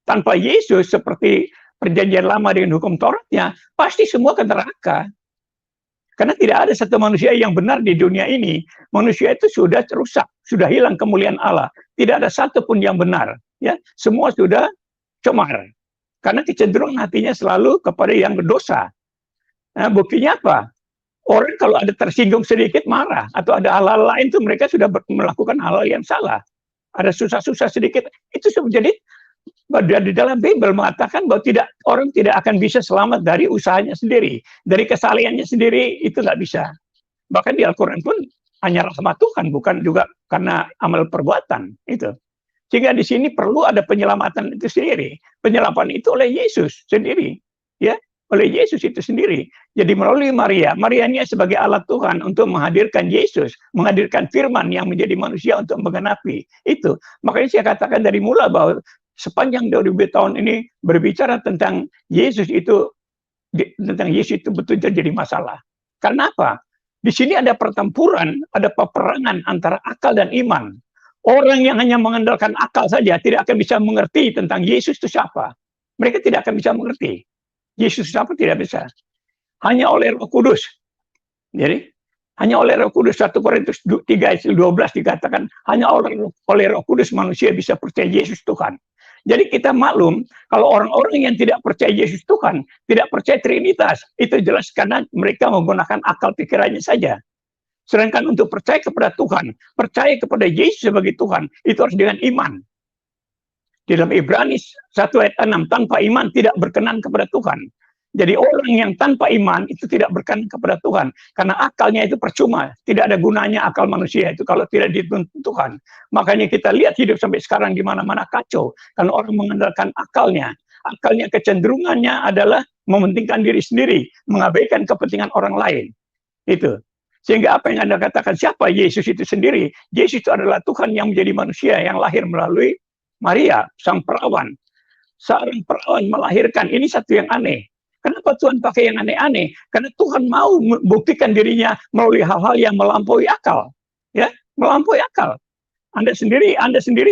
tanpa Yesus seperti perjanjian lama dengan hukum Tauratnya, pasti semua ke neraka. Karena tidak ada satu manusia yang benar di dunia ini. Manusia itu sudah rusak, sudah hilang kemuliaan Allah. Tidak ada satu pun yang benar. Ya, semua sudah cemar. Karena kecenderungan hatinya selalu kepada yang berdosa. Nah, buktinya apa? Orang kalau ada tersinggung sedikit marah. Atau ada hal-hal lain itu mereka sudah melakukan hal-hal yang salah. Ada susah-susah sedikit. Itu menjadi di dalam Bible mengatakan bahwa orang tidak akan bisa selamat dari usahanya sendiri, dari kesalahannya sendiri, itu nggak bisa. Bahkan di Al-Quran pun hanya rahmat Tuhan, bukan juga karena amal perbuatan itu. Sehingga di sini perlu ada penyelamatan itu sendiri. Penyelamatan itu oleh Yesus sendiri, ya, oleh Yesus itu sendiri. Jadi melalui Maria ini sebagai alat Tuhan untuk menghadirkan Yesus, menghadirkan Firman yang menjadi manusia untuk menggenapi itu. Makanya saya katakan dari mula bahwa sepanjang 2000 tahun ini berbicara tentang Yesus itu betul-betul jadi masalah. Karena apa? Di sini ada pertempuran, ada peperangan antara akal dan iman. Orang yang hanya mengandalkan akal saja tidak akan bisa mengerti tentang Yesus itu siapa. Mereka tidak akan bisa mengerti. Yesus siapa tidak bisa. Hanya oleh Roh Kudus. Jadi hanya oleh Roh Kudus. 1 Korintus 3 ayat 12 dikatakan hanya oleh Roh Kudus manusia bisa percaya Yesus Tuhan. Jadi kita maklum kalau orang-orang yang tidak percaya Yesus Tuhan, tidak percaya Trinitas, itu jelas karena mereka menggunakan akal pikirannya saja. Sedangkan untuk percaya kepada Tuhan, percaya kepada Yesus sebagai Tuhan, itu harus dengan iman. Di dalam Ibrani 1 ayat 6, tanpa iman tidak berkenan kepada Tuhan. Jadi orang yang tanpa iman itu tidak berkenan kepada Tuhan. Karena akalnya itu percuma. Tidak ada gunanya akal manusia itu kalau tidak dituntun Tuhan. Makanya kita lihat hidup sampai sekarang di mana-mana kacau. Karena orang mengandalkan akalnya. Akalnya kecenderungannya adalah mementingkan diri sendiri. Mengabaikan kepentingan orang lain. Itu. Sehingga apa yang Anda katakan, siapa Yesus itu sendiri? Yesus itu adalah Tuhan yang menjadi manusia yang lahir melalui Maria, sang perawan. Seorang perawan melahirkan. Ini satu yang aneh. Kenapa Tuhan pakai yang aneh-aneh? Karena Tuhan mau membuktikan dirinya melalui hal-hal yang melampaui akal. Ya, melampaui akal. Anda sendiri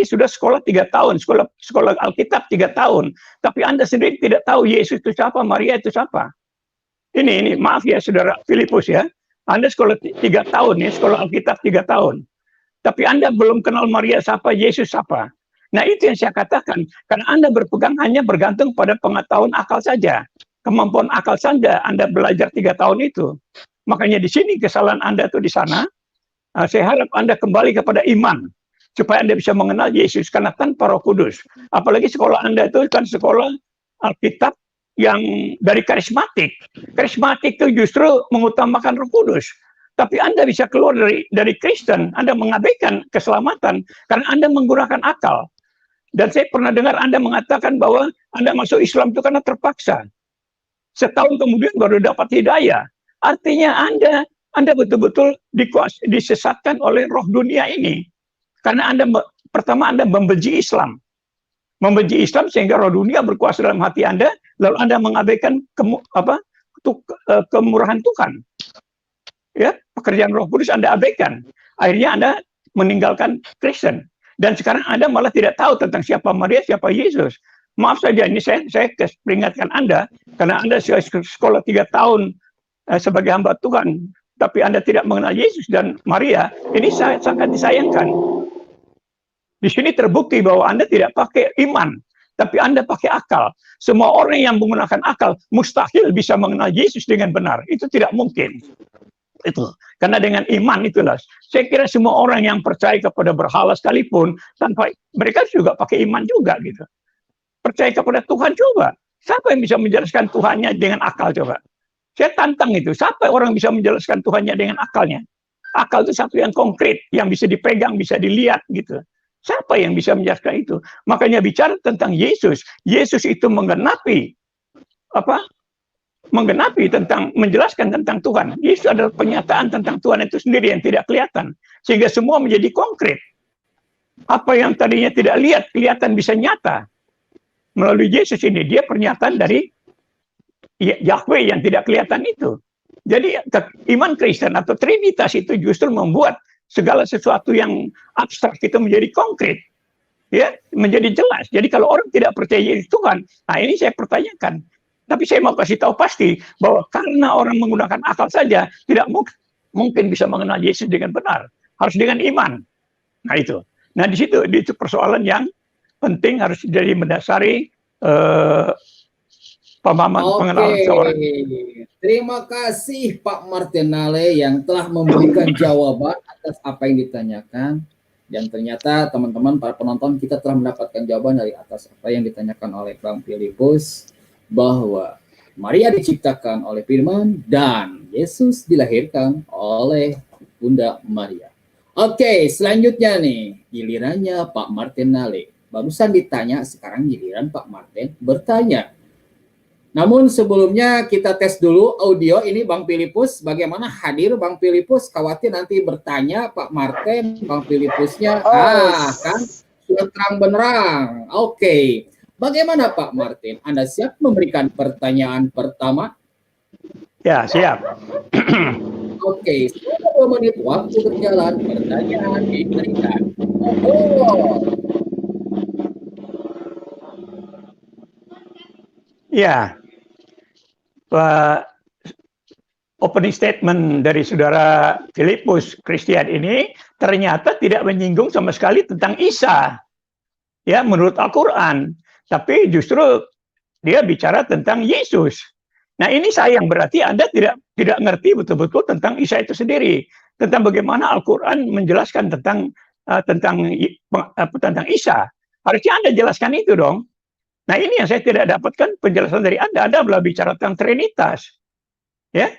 sudah sekolah 3 tahun, sekolah Alkitab 3 tahun. Tapi Anda sendiri tidak tahu Yesus itu siapa, Maria itu siapa. Ini maaf ya Saudara Filipus ya. Anda sekolah 3 tahun ya, sekolah Alkitab 3 tahun. Tapi Anda belum kenal Maria siapa, Yesus siapa. Nah itu yang saya katakan. Karena Anda hanya bergantung pada pengetahuan akal saja. Kemampuan akal saja Anda belajar 3 tahun itu. Makanya di sini kesalahan Anda tuh di sana. Saya harap Anda kembali kepada iman. Supaya Anda bisa mengenal Yesus. Karena tanpa Roh Kudus. Apalagi sekolah Anda itu kan sekolah Alkitab yang dari karismatik. Karismatik itu justru mengutamakan Roh Kudus. Tapi Anda bisa keluar dari Kristen. Anda mengabaikan keselamatan. Karena Anda menggunakan akal. Dan saya pernah dengar Anda mengatakan bahwa Anda masuk Islam itu karena terpaksa. Setahun kemudian baru dapat hidayah. Artinya Anda betul-betul disesatkan oleh roh dunia ini. Karena pertama Anda membenci Islam. Membenci Islam sehingga roh dunia berkuasa dalam hati Anda, lalu Anda mengabaikan kemurahan Tuhan. Ya, pekerjaan Roh Kudus Anda abaikan. Akhirnya Anda meninggalkan Kristen. Dan sekarang Anda malah tidak tahu tentang siapa Maria, siapa Yesus. Maaf saja, ini saya peringatkan Anda, karena Anda sekolah 3 tahun sebagai hamba Tuhan, tapi Anda tidak mengenal Yesus dan Maria, ini sangat disayangkan. Di sini terbukti bahwa Anda tidak pakai iman, tapi Anda pakai akal. Semua orang yang menggunakan akal, mustahil bisa mengenal Yesus dengan benar. Itu tidak mungkin. Itu. Karena dengan iman itulah. Saya kira semua orang yang percaya kepada berhala sekalipun, tanpa mereka juga pakai iman juga gitu. Percaya kepada Tuhan coba. Siapa yang bisa menjelaskan Tuhannya dengan akal coba? Saya tantang itu. Siapa orang bisa menjelaskan Tuhannya dengan akalnya? Akal itu satu yang konkret, yang bisa dipegang, bisa dilihat gitu. Siapa yang bisa menjelaskan itu? Makanya bicara tentang Yesus. Yesus itu menggenapi apa? Menggenapi tentang menjelaskan tentang Tuhan. Yesus adalah penyataan tentang Tuhan itu sendiri yang tidak kelihatan, sehingga semua menjadi konkret. Apa yang tadinya tidak lihat kelihatan bisa nyata melalui Yesus ini. Dia pernyataan dari Yahweh yang tidak kelihatan itu. Jadi iman Kristen atau Trinitas itu justru membuat segala sesuatu yang abstrak itu menjadi konkret, ya, menjadi jelas. Jadi kalau orang tidak percaya Tuhan, nah ini saya pertanyakan. Tapi saya mau kasih tahu pasti bahwa karena orang menggunakan akal saja tidak mungkin bisa mengenal Yesus dengan benar. Harus dengan iman. Nah itu. Nah di situ itu persoalan yang penting harus jadi mendasari pemahaman pengenalan seorang. Terima kasih Pak Martinale yang telah memberikan jawaban atas apa yang ditanyakan. Dan ternyata teman-teman para penonton kita telah mendapatkan jawaban dari atas apa yang ditanyakan oleh Bang Filipus, bahwa Maria diciptakan oleh Firman dan Yesus dilahirkan oleh Bunda Maria. Oke, selanjutnya nih gilirannya Pak Martinale. Barusan ditanya, sekarang giliran Pak Martin bertanya. Namun sebelumnya kita tes dulu audio ini Bang Filipus. Bagaimana hadir Bang Filipus? Khawatir nanti bertanya Pak Martin, Bang Filipusnya kan sudah terang benderang. Oke. Bagaimana Pak Martin? Anda siap memberikan pertanyaan pertama? Ya, siap. Oke, 2 menit waktu berjalan, pertanyaan diberikan. Ya, opening statement dari saudara Filipus Christian ini ternyata tidak menyinggung sama sekali tentang Isa, ya, menurut Al-Quran, tapi justru dia bicara tentang Yesus. Nah ini sayang, berarti Anda tidak ngerti betul-betul tentang Isa itu sendiri, tentang bagaimana Al-Quran menjelaskan tentang Isa. Harusnya Anda jelaskan itu dong. Nah ini yang saya tidak dapatkan penjelasan dari Anda. Anda belum bicara tentang Trinitas, ya.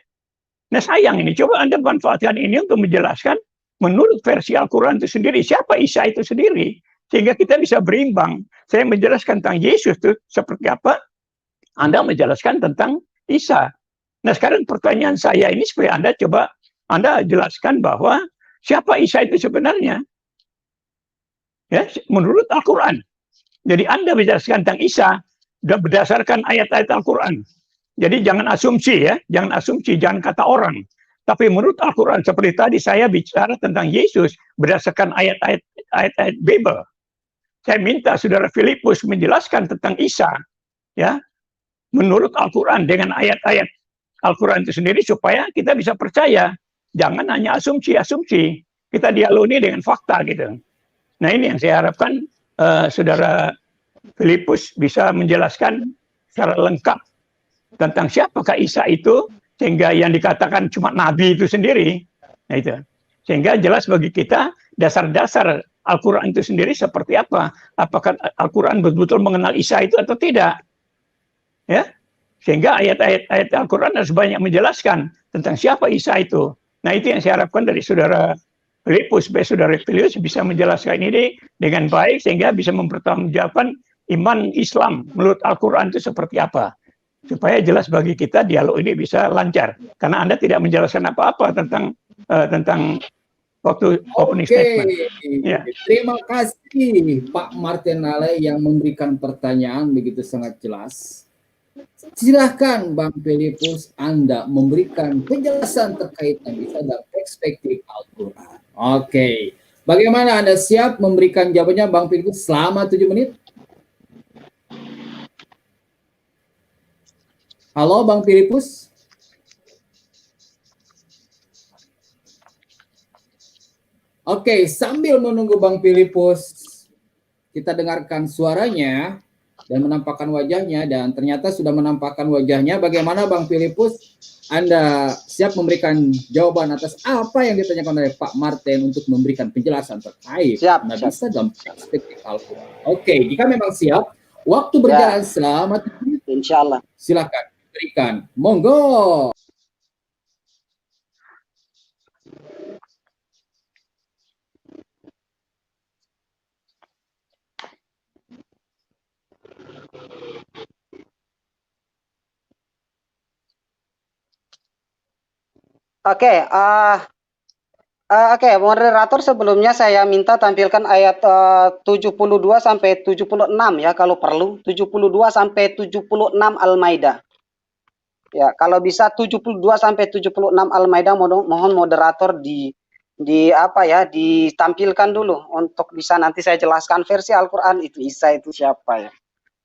Nah sayang ini, coba Anda manfaatkan ini untuk menjelaskan menurut versi Al-Quran itu sendiri, siapa Isa itu sendiri, sehingga kita bisa berimbang. Saya menjelaskan tentang Yesus itu seperti apa, Anda menjelaskan tentang Isa. Nah sekarang pertanyaan saya ini supaya Anda coba Anda jelaskan bahwa siapa Isa itu sebenarnya, ya, menurut Al-Quran. Jadi Anda menjelaskan tentang Isa dan berdasarkan ayat-ayat Al-Quran. Jadi jangan asumsi, ya, jangan kata orang. Tapi menurut Al-Quran, seperti tadi saya bicara tentang Yesus berdasarkan ayat-ayat Bible. Saya minta saudara Filipus menjelaskan tentang Isa, ya, menurut Al-Quran dengan ayat-ayat Al-Quran itu sendiri supaya kita bisa percaya. Jangan hanya asumsi-asumsi. Kita dialog dengan fakta gitu. Nah ini yang saya harapkan saudara Filipus bisa menjelaskan secara lengkap tentang siapakah Isa itu, sehingga yang dikatakan cuma nabi itu sendiri. Nah itu. Sehingga jelas bagi kita dasar-dasar Al-Quran itu sendiri seperti apa. Apakah Al-Quran betul-betul mengenal Isa itu atau tidak. Ya, sehingga ayat-ayat Al-Quran harus banyak menjelaskan tentang siapa Isa itu. Nah itu yang saya harapkan dari saudara Filipus, supaya saudara Filipus bisa menjelaskan ini dengan baik, sehingga bisa mempertanggungjawabkan iman Islam menurut Al-Quran itu seperti apa. Supaya jelas bagi kita dialog ini bisa lancar. Karena Anda tidak menjelaskan apa-apa tentang waktu opening statement. Ya. Terima kasih Pak Martinale yang memberikan pertanyaan begitu sangat jelas. Silahkan Bang Filipus, Anda memberikan penjelasan terkait yang bisa dalam perspektif Al-Quran. Oke. Bagaimana Anda siap memberikan jawabannya Bang Filipus selama 7 menit? Halo Bang Filipus. Oke, sambil menunggu Bang Filipus, kita dengarkan suaranya dan menampakkan wajahnya, dan ternyata sudah menampakkan wajahnya. Bagaimana Bang Filipus? Anda siap memberikan jawaban atas apa yang ditanyakan oleh Pak Martin untuk memberikan penjelasan terkait Nabi Isa dalam perspektif Al-Quran. Oke, jika memang siap, waktu berjalan selama 7 menit. Insyaallah. Silakan berikan. Monggo. Oke, oke, moderator sebelumnya saya minta tampilkan ayat 72 sampai 76 ya kalau perlu. 72 sampai 76 Al-Maidah. Ya, kalau bisa 72 sampai 76 Al-Maidah mohon moderator di apa ya, ditampilkan dulu untuk bisa nanti saya jelaskan versi Al-Qur'an itu Isa itu siapa ya.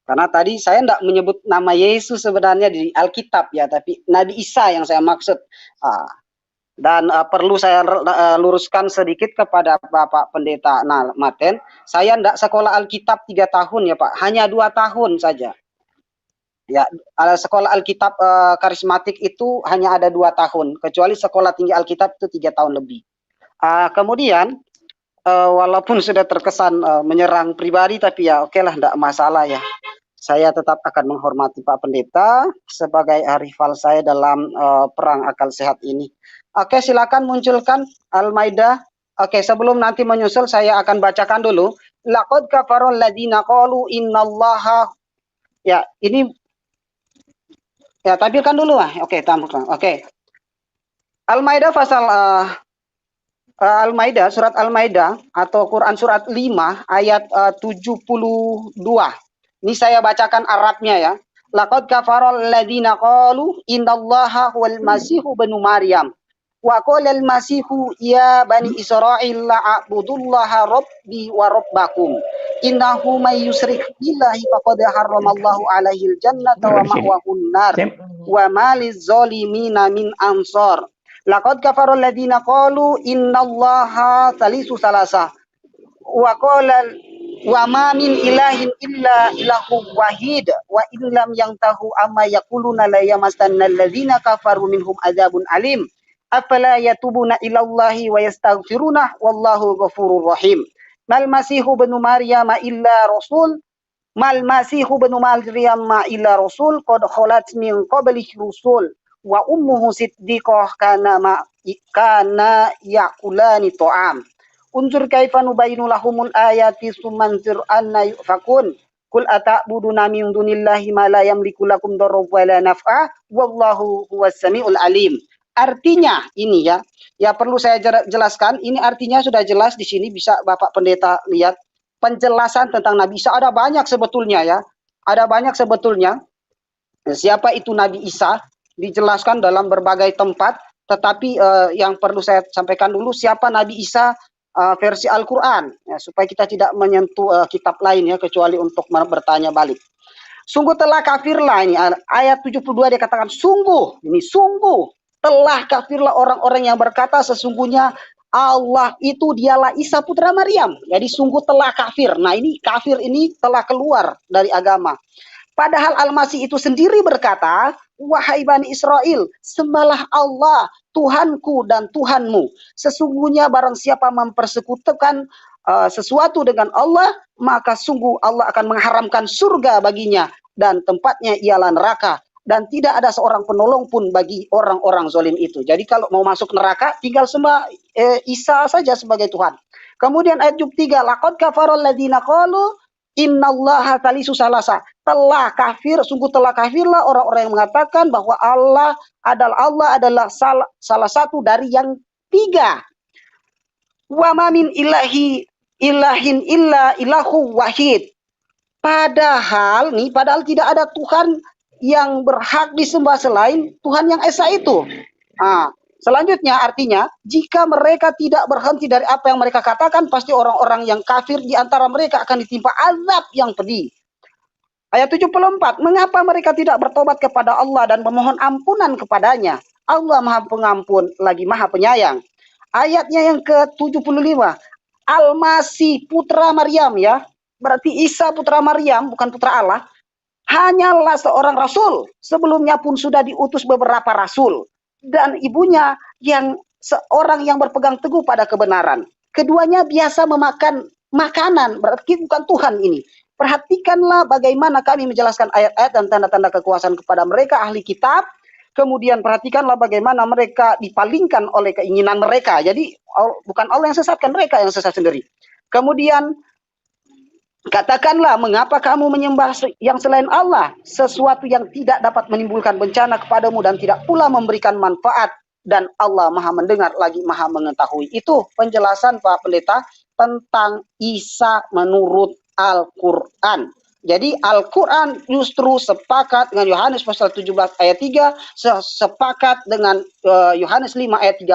Karena tadi saya tidak menyebut nama Yesus sebenarnya di Alkitab ya, tapi Nabi Isa yang saya maksud. Dan perlu saya luruskan sedikit kepada Bapak Pendeta Maten, saya tidak sekolah Alkitab 3 tahun ya Pak, hanya 2 tahun saja. Ya, sekolah Alkitab karismatik itu hanya ada 2 tahun, kecuali sekolah tinggi Alkitab itu 3 tahun lebih. Kemudian walaupun sudah terkesan menyerang pribadi, tapi ya oke lah, tidak masalah ya. Saya tetap akan menghormati Pak Pendeta sebagai rival saya dalam perang akal sehat ini. Oke, silakan munculkan Al-Maidah. Oke, sebelum nanti menyusul saya akan bacakan dulu. Laqad kafarul ladzina qalu innallaha. Ya, ini ya tampilkan dulu lah. Oke, tampilkan. Oke. Al-Maidah pasal Al-Maidah, surat Al-Maidah atau Quran surat 5 ayat 72. Ini saya bacakan Arabnya ya. Laqad kafarul ladzina qalu innallaha huwal masihu ibnu Maryam. Wa qala al-masihu ya bani Israil la'budullaha rabbi wa rabbakum. Innahu may yusyrik billahi faqad harramallahu alaihi al-jannata wa ma'wahun nar wa ma liz-zalimina min ansar. Laqad kafara alladziina qalu innallaha thalithu thalatha wa qala wa ma min ilahin illa ilahu wahid wa in lam yantahu amma yaquluna la yamassanna alladziina kafaru minhum adzabun alim. Afala yatubuna ilallahi wa yastaghfiruna wallahu ghafurur rahim. Mal masihu ibnu Maryam illa rasul qad khalat min qablihi rusul wa ummuhu siddiqah kana yaqulani ta'am. Unzur kaifa nubayyinu lahumul ayati sumanzir anna yufakun. Kul ata'buduna min dunillahi ma la yamliku lakum darran wa la naf'a wallahu huwas samiul alim. Artinya ini ya perlu saya jelaskan. Ini artinya sudah jelas di sini, bisa Bapak Pendeta lihat penjelasan tentang Nabi Isa. Ada banyak sebetulnya ya, ada banyak sebetulnya. Siapa itu Nabi Isa dijelaskan dalam berbagai tempat. Tetapi yang perlu saya sampaikan dulu siapa Nabi Isa versi Al-Quran ya, supaya kita tidak menyentuh kitab lain ya, kecuali untuk bertanya balik. Sungguh telah kafirlah, ini ayat 72 dia katakan sungguh, ini sungguh telah kafirlah orang-orang yang berkata sesungguhnya Allah itu dialah Isa putra Maryam. Jadi sungguh telah kafir. Nah ini kafir ini telah keluar dari agama. Padahal Al-Masih itu sendiri berkata, wahai Bani Israel, sembahlah Allah, Tuhanku dan Tuhanmu. Sesungguhnya barang siapa mempersekutukan sesuatu dengan Allah, maka sungguh Allah akan mengharamkan surga baginya dan tempatnya ialah neraka. Dan tidak ada seorang penolong pun bagi orang-orang zalim itu. Jadi kalau mau masuk neraka, tinggal sembah Isa saja sebagai Tuhan. Kemudian ayat 3, laqad kafarul ladzina qalu innallaha thalithu thalatha. Telah kafir, sungguh telah kafirlah orang-orang yang mengatakan bahwa Allah adalah salah satu dari yang 3. Wa ma min ilahin illa ilahu wahid. Padahal tidak ada Tuhan yang berhak disembah selain Tuhan yang Esa itu. Selanjutnya artinya, jika mereka tidak berhenti dari apa yang mereka katakan, pasti orang-orang yang kafir di antara mereka akan ditimpa azab yang pedih. Ayat 74, mengapa mereka tidak bertobat kepada Allah dan memohon ampunan kepadanya? Allah Maha Pengampun lagi Maha Penyayang. Ayatnya yang ke-75, Al-Masih putra Maryam ya, berarti Isa putra Maryam, bukan putra Allah. Hanyalah seorang rasul, sebelumnya pun sudah diutus beberapa rasul, dan ibunya yang seorang yang berpegang teguh pada kebenaran. Keduanya biasa memakan makanan, berarti bukan Tuhan ini. Perhatikanlah bagaimana kami menjelaskan ayat-ayat dan tanda-tanda kekuasaan kepada mereka ahli kitab. Kemudian perhatikanlah bagaimana mereka dipalingkan oleh keinginan mereka. Jadi bukan Allah yang sesatkan, mereka yang sesat sendiri. Kemudian katakanlah, mengapa kamu menyembah yang selain Allah, sesuatu yang tidak dapat menimbulkan bencana kepadamu dan tidak pula memberikan manfaat. dan Allah Maha mendengar lagi Maha mengetahui. Itu penjelasan Pak Pendeta tentang Isa menurut Al-Quran. Jadi Al-Quran justru sepakat dengan Yohanes pasal 17 ayat 3, sepakat dengan Yohanes 5 ayat 30,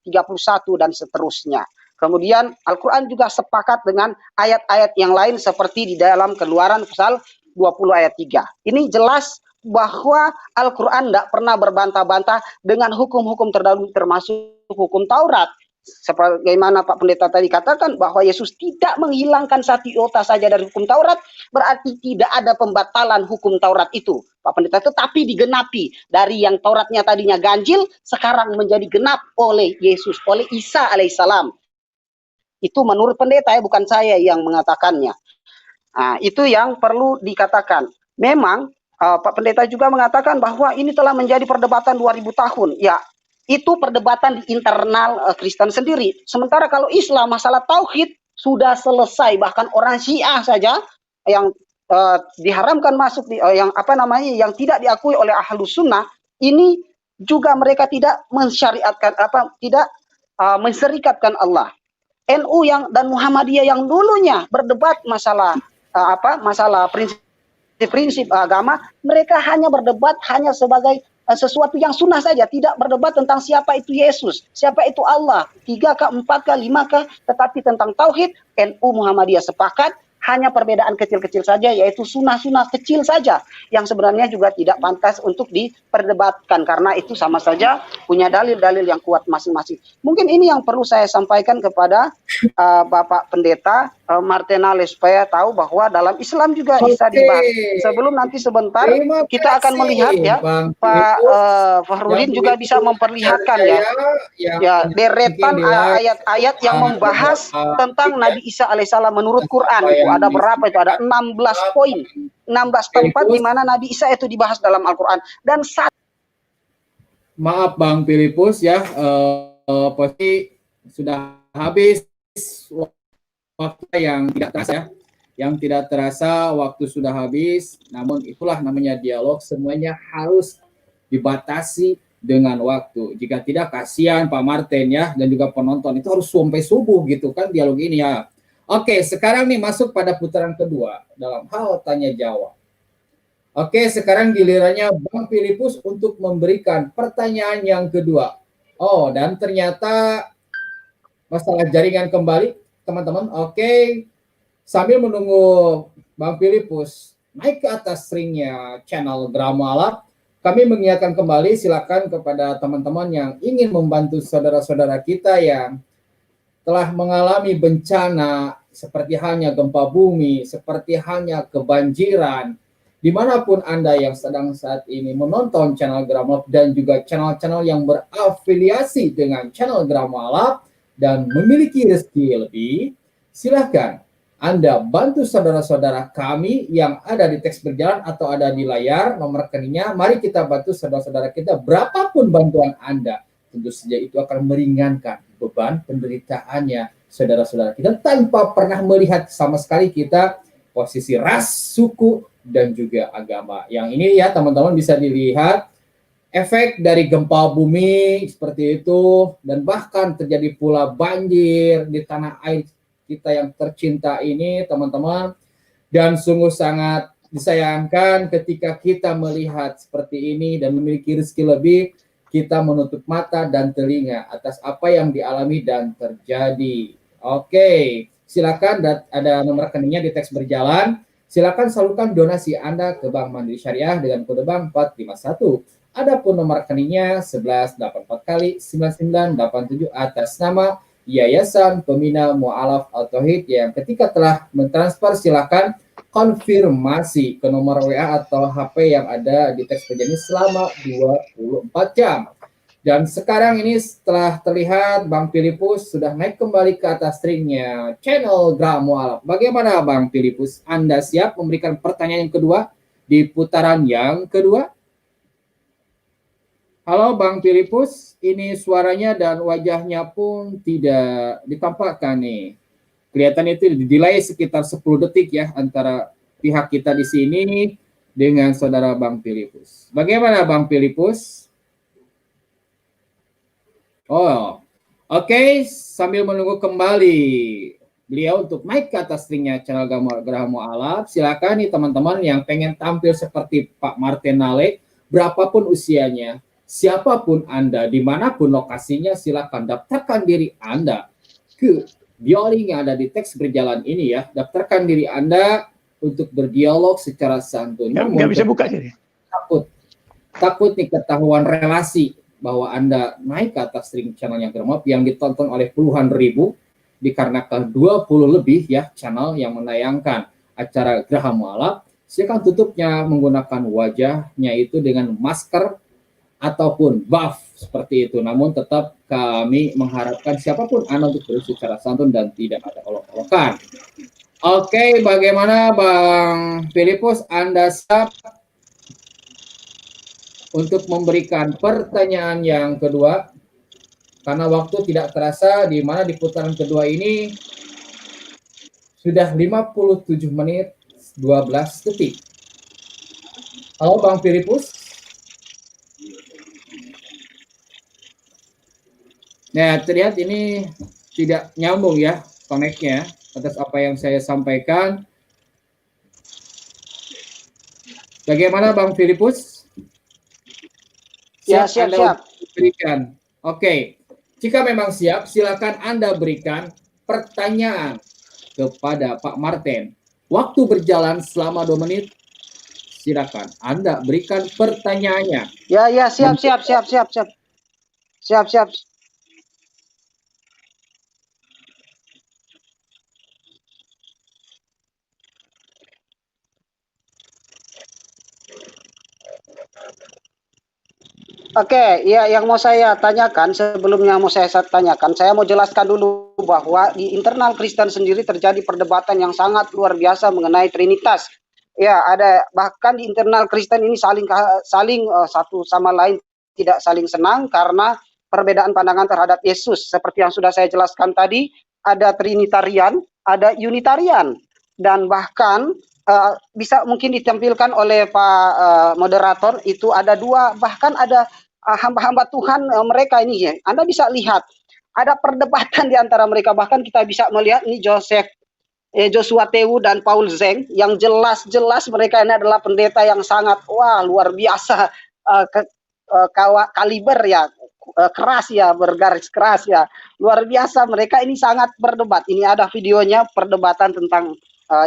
31 dan seterusnya. Kemudian Al-Quran juga sepakat dengan ayat-ayat yang lain seperti di dalam Keluaran pasal 20 ayat 3. Ini jelas bahwa Al-Quran tidak pernah berbantah-bantah dengan hukum-hukum terdahulu termasuk hukum Taurat. Sebagaimana Pak Pendeta tadi katakan bahwa Yesus tidak menghilangkan satu iota saja dari hukum Taurat, berarti tidak ada pembatalan hukum Taurat itu, Pak Pendeta, tetapi digenapi dari yang Tauratnya tadinya ganjil sekarang menjadi genap oleh Yesus, oleh Isa alaihissalam. Itu menurut pendeta ya, bukan saya yang mengatakannya. Nah, itu yang perlu dikatakan. Memang Pak Pendeta juga mengatakan bahwa ini telah menjadi perdebatan 2000 tahun. Ya, itu perdebatan di internal Kristen sendiri. Sementara kalau Islam masalah tauhid sudah selesai, bahkan orang Syiah saja yang diharamkan masuk di yang tidak diakui oleh Ahlus Sunnah, ini juga mereka tidak mensyariatkan tidak menserikatkan Allah. NU dan Muhammadiyah yang dulunya berdebat masalah masalah prinsip agama, mereka hanya berdebat hanya sebagai sesuatu yang sunnah saja, tidak berdebat tentang siapa itu Yesus, siapa itu Allah, 3K, 4K, 5K, tetapi tentang tauhid, NU Muhammadiyah sepakat, hanya perbedaan kecil-kecil saja, yaitu sunnah-sunnah kecil saja, yang sebenarnya juga tidak pantas untuk diperdebatkan, karena itu sama saja punya dalil-dalil yang kuat masing-masing. Mungkin ini yang perlu saya sampaikan kepada Bapak Pendeta Martinale, supaya tahu bahwa dalam Islam juga bisa dibahas. Sebelum nanti sebentar kita akan melihat ya, Pak Fahrudin juga bisa memperlihatkan ya deretan ayat-ayat yang membahas tentang Nabi Isa alaihissalam menurut Quran. Itu ada berapa itu? Ada 16 poin, 16 tempat di mana Nabi Isa itu dibahas dalam Al-Quran. Dan maaf Bang Filipus ya, pasti sudah habis waktu yang tidak terasa ya. Yang tidak terasa waktu sudah habis, namun itulah namanya dialog, semuanya harus dibatasi dengan waktu. Jika tidak, kasihan Pak Martin ya, dan juga penonton, itu harus sampai subuh gitu kan dialog ini ya. Oke, sekarang nih masuk pada putaran kedua dalam hal tanya jawab. Oke, sekarang gilirannya Bang Filipus untuk memberikan pertanyaan yang kedua. Oh, dan ternyata masalah jaringan kembali, teman-teman. Oke, sambil menunggu Bang Filipus naik ke atas ringnya channel Gramo Alat, kami mengingatkan kembali, silakan kepada teman-teman yang ingin membantu saudara-saudara kita yang telah mengalami bencana seperti halnya gempa bumi, seperti halnya kebanjiran, dimanapun Anda yang sedang saat ini menonton channel Gramo dan juga channel-channel yang berafiliasi dengan channel Gramo Alat dan memiliki rezeki lebih, silahkan Anda bantu saudara-saudara kami yang ada di teks berjalan atau ada di layar nomor rekeningnya. Mari kita bantu saudara-saudara kita, berapapun bantuan Anda, tentu saja itu akan meringankan beban penderitaannya saudara-saudara kita tanpa pernah melihat sama sekali kita posisi ras, suku, dan juga agama. Yang ini ya teman-teman bisa dilihat efek dari gempa bumi seperti itu, dan bahkan terjadi pula banjir di tanah air kita yang tercinta ini teman-teman. Dan sungguh sangat disayangkan ketika kita melihat seperti ini dan memiliki rezeki lebih, kita menutup mata dan telinga atas apa yang dialami dan terjadi. Oke, silakan, ada nomor rekeningnya di teks berjalan. Silakan salurkan donasi Anda ke Bank Mandiri Syariah dengan kode bank 451. Adapun nomor rekeningnya 1184 kali 9987 atas nama Yayasan Pembina Mu'alaf Al-Tauhid, yang ketika telah mentransfer silakan konfirmasi ke nomor WA atau HP yang ada di teks berjalan selama 24 jam. Dan sekarang ini setelah terlihat Bang Filipus sudah naik kembali ke atas ringnya channel Gramo Alat. Bagaimana Bang Filipus? Anda siap memberikan pertanyaan yang kedua di putaran yang kedua? Halo Bang Filipus, ini suaranya dan wajahnya pun tidak ditampakkan nih. Kelihatan itu delay sekitar 10 detik ya antara pihak kita di sini dengan saudara Bang Filipus. Bagaimana Bang Filipus? Oh, oke. Sambil menunggu kembali beliau untuk naik ke atas ringnya channel Geraham Mu'alaf, silakan nih teman-teman yang pengen tampil seperti Pak Martin Nale, berapapun usianya, siapapun Anda, dimanapun lokasinya, silakan daftarkan diri Anda ke biolink yang ada di teks berjalan ini ya. Daftarkan diri Anda untuk berdialog secara santun. Nggak bisa buka jadi. Takut nih ketahuan relasi bahwa Anda naik ke atas ring channelnya Germop yang ditonton oleh puluhan ribu, dikarenakan 20 lebih ya channel yang menayangkan acara Geraham Mu'alaf. Silakan tutupnya menggunakan wajahnya itu dengan masker ataupun buff seperti itu. Namun tetap kami mengharapkan siapapun Anda untuk terus secara santun dan tidak ada olok-olokan. Oke, bagaimana Bang Filipus? Anda siap untuk memberikan pertanyaan yang kedua? Karena waktu tidak terasa, di mana di putaran kedua ini sudah 57 menit 12 detik. Halo Bang Filipus. Nah, terlihat ini tidak nyambung ya connect-nya atas apa yang saya sampaikan. Bagaimana Bang Filipus? Ya, siap. Berikan. Oke. Jika memang siap, silakan Anda berikan pertanyaan kepada Pak Martin. Waktu berjalan selama 2 menit. Silakan Anda berikan pertanyaannya. Ya, siap. Oke, ya yang mau saya tanyakan sebelumnya saya mau jelaskan dulu bahwa di internal Kristen sendiri terjadi perdebatan yang sangat luar biasa mengenai Trinitas. Ya, ada bahkan di internal Kristen ini saling satu sama lain tidak saling senang karena perbedaan pandangan terhadap Yesus. Seperti yang sudah saya jelaskan tadi, ada Trinitarian, ada Unitarian, dan bahkan bisa mungkin ditampilkan oleh Pak moderator itu ada dua, bahkan ada hamba-hamba Tuhan mereka ini ya. Anda bisa lihat ada perdebatan di antara mereka, bahkan kita bisa melihat ini Joshua Tewu dan Paul Zeng yang jelas-jelas mereka ini adalah pendeta yang sangat luar biasa kaliber ya, keras ya, bergaris keras ya, luar biasa. Mereka ini sangat berdebat. Ini ada videonya perdebatan tentang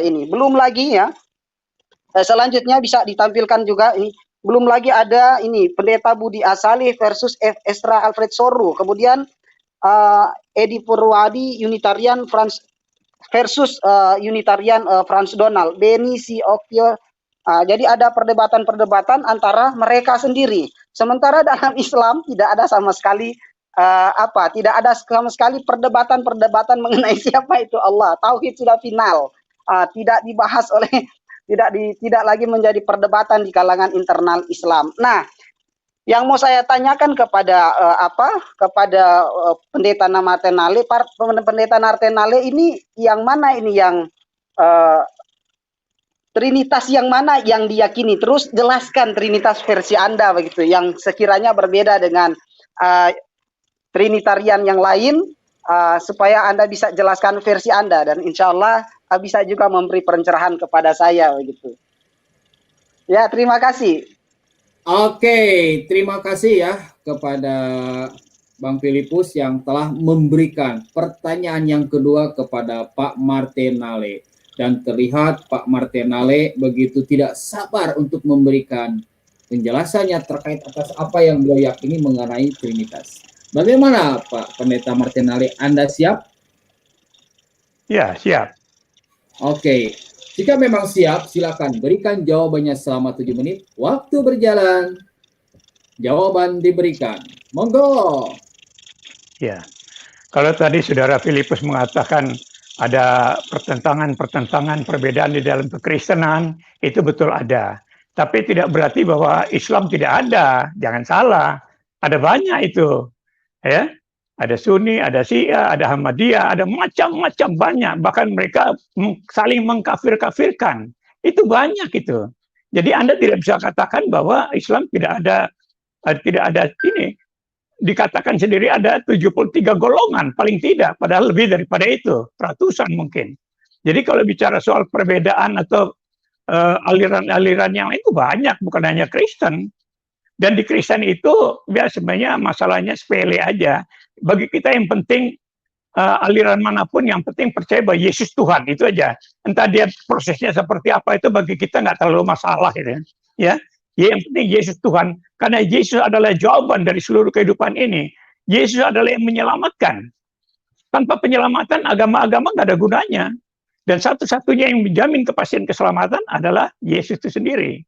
ini. Belum lagi ya, selanjutnya bisa ditampilkan juga ini. Belum lagi ada ini Pendeta Budi Asali versus Esra Alfred Soru. Kemudian Edi Purwadi Unitarian versus Unitarian Franz Donald, Beni Siokyo. Jadi ada perdebatan-perdebatan antara mereka sendiri. Sementara dalam Islam tidak ada sama sekali tidak ada sama sekali perdebatan mengenai siapa itu Allah. Tauhid sudah final, tidak dibahas oleh tidak lagi menjadi perdebatan di kalangan internal Islam. Nah, yang mau saya tanyakan kepada pendeta Nartenale, pendeta Nartenale ini yang mana ini yang Trinitas yang mana yang diyakini? Terus jelaskan Trinitas versi Anda begitu, yang sekiranya berbeda dengan Trinitarian yang lain, supaya Anda bisa jelaskan versi Anda dan insya Allah bisa juga memberi pencerahan kepada saya begitu. Ya, terima kasih. Oke, terima kasih ya kepada Bang Filipus yang telah memberikan pertanyaan yang kedua kepada Pak Martinale. Dan terlihat Pak Martinale begitu tidak sabar untuk memberikan penjelasannya terkait atas apa yang beliau yakini mengenai Trinitas. Bagaimana Pak Pendeta Martinale, Anda siap? Ya, siap. Oke, jika memang siap, silakan berikan jawabannya selama 7 menit. Waktu berjalan, jawaban diberikan. Monggo. Ya, kalau tadi Saudara Filipus mengatakan ada pertentangan perbedaan di dalam kekristenan, itu betul ada. Tapi tidak berarti bahwa Islam tidak ada. Jangan salah, ada banyak itu. Ya, ada Sunni, ada Syiah, ada Ahmadiyah, ada macam-macam banyak. Bahkan mereka saling mengkafir-kafirkan. Itu banyak itu. Jadi Anda tidak bisa katakan bahwa Islam tidak ada ini dikatakan sendiri ada 73 golongan, paling tidak, padahal lebih daripada itu, ratusan mungkin. Jadi kalau bicara soal perbedaan atau aliran-aliran yang lain itu banyak, bukan hanya Kristen. Dan di Kristen itu ya sebenarnya masalahnya sepele aja. Bagi kita yang penting aliran manapun, yang penting percaya bahwa Yesus Tuhan, itu aja. Entah dia prosesnya seperti apa, itu bagi kita nggak terlalu masalah gitu ya. Yang penting Yesus Tuhan, karena Yesus adalah jawaban dari seluruh kehidupan ini. Yesus adalah yang menyelamatkan. Tanpa penyelamatan, agama-agama nggak ada gunanya. Dan satu-satunya yang menjamin kepastian keselamatan adalah Yesus itu sendiri.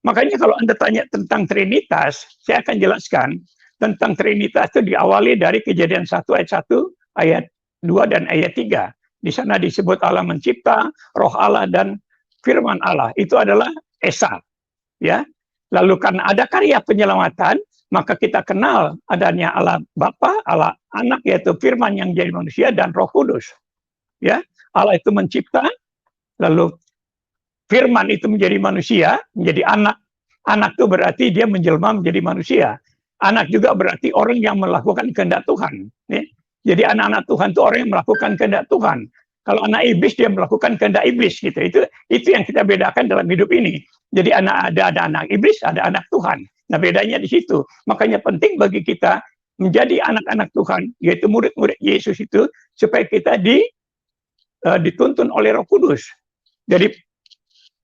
Makanya kalau Anda tanya tentang Trinitas, saya akan jelaskan tentang Trinitas itu diawali dari Kejadian 1 ayat 1, ayat 2 dan ayat 3. Di sana disebut Allah mencipta, Roh Allah dan Firman Allah. Itu adalah Esa. Ya. Lalu karena ada karya penyelamatan, maka kita kenal adanya Allah Bapa, Allah Anak, yaitu Firman yang jadi manusia, dan Roh Kudus. Ya. Allah itu mencipta, lalu Firman itu menjadi manusia, menjadi anak. Anak itu berarti dia menjelma menjadi manusia. Anak juga berarti orang yang melakukan kehendak Tuhan. Ya. Jadi anak-anak Tuhan itu orang yang melakukan kehendak Tuhan. Kalau anak iblis, dia melakukan kehendak iblis gitu. Itu yang kita bedakan dalam hidup ini. Jadi ada anak iblis, ada anak Tuhan. Nah bedanya di situ. Makanya penting bagi kita menjadi anak-anak Tuhan, yaitu murid-murid Yesus itu, supaya kita dituntun oleh Roh Kudus. Jadi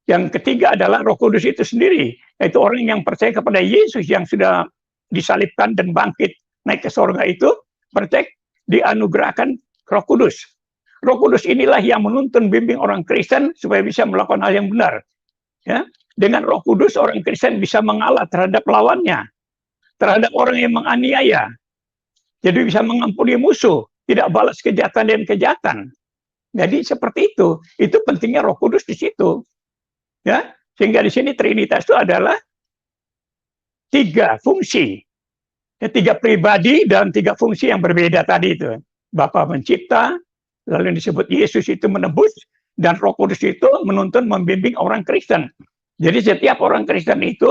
yang ketiga adalah Roh Kudus itu sendiri, yaitu orang yang percaya kepada Yesus yang sudah disalibkan dan bangkit naik ke surga itu, percaya dianugerahkan Roh Kudus. Roh Kudus inilah yang menuntun bimbing orang Kristen supaya bisa melakukan hal yang benar. Ya, dengan Roh Kudus orang Kristen bisa mengalah terhadap lawannya, terhadap orang yang menganiaya. Jadi bisa mengampuni musuh, tidak balas kejahatan dan kejahatan. Jadi seperti itu. Itu pentingnya Roh Kudus di situ. Ya, sehingga di sini Trinitas itu adalah 3 fungsi. Ya, 3 pribadi dan 3 fungsi yang berbeda tadi itu. Bapa mencipta, lalu yang disebut Yesus itu menebus, dan Roh Kudus itu menuntun membimbing orang Kristen. Jadi setiap orang Kristen itu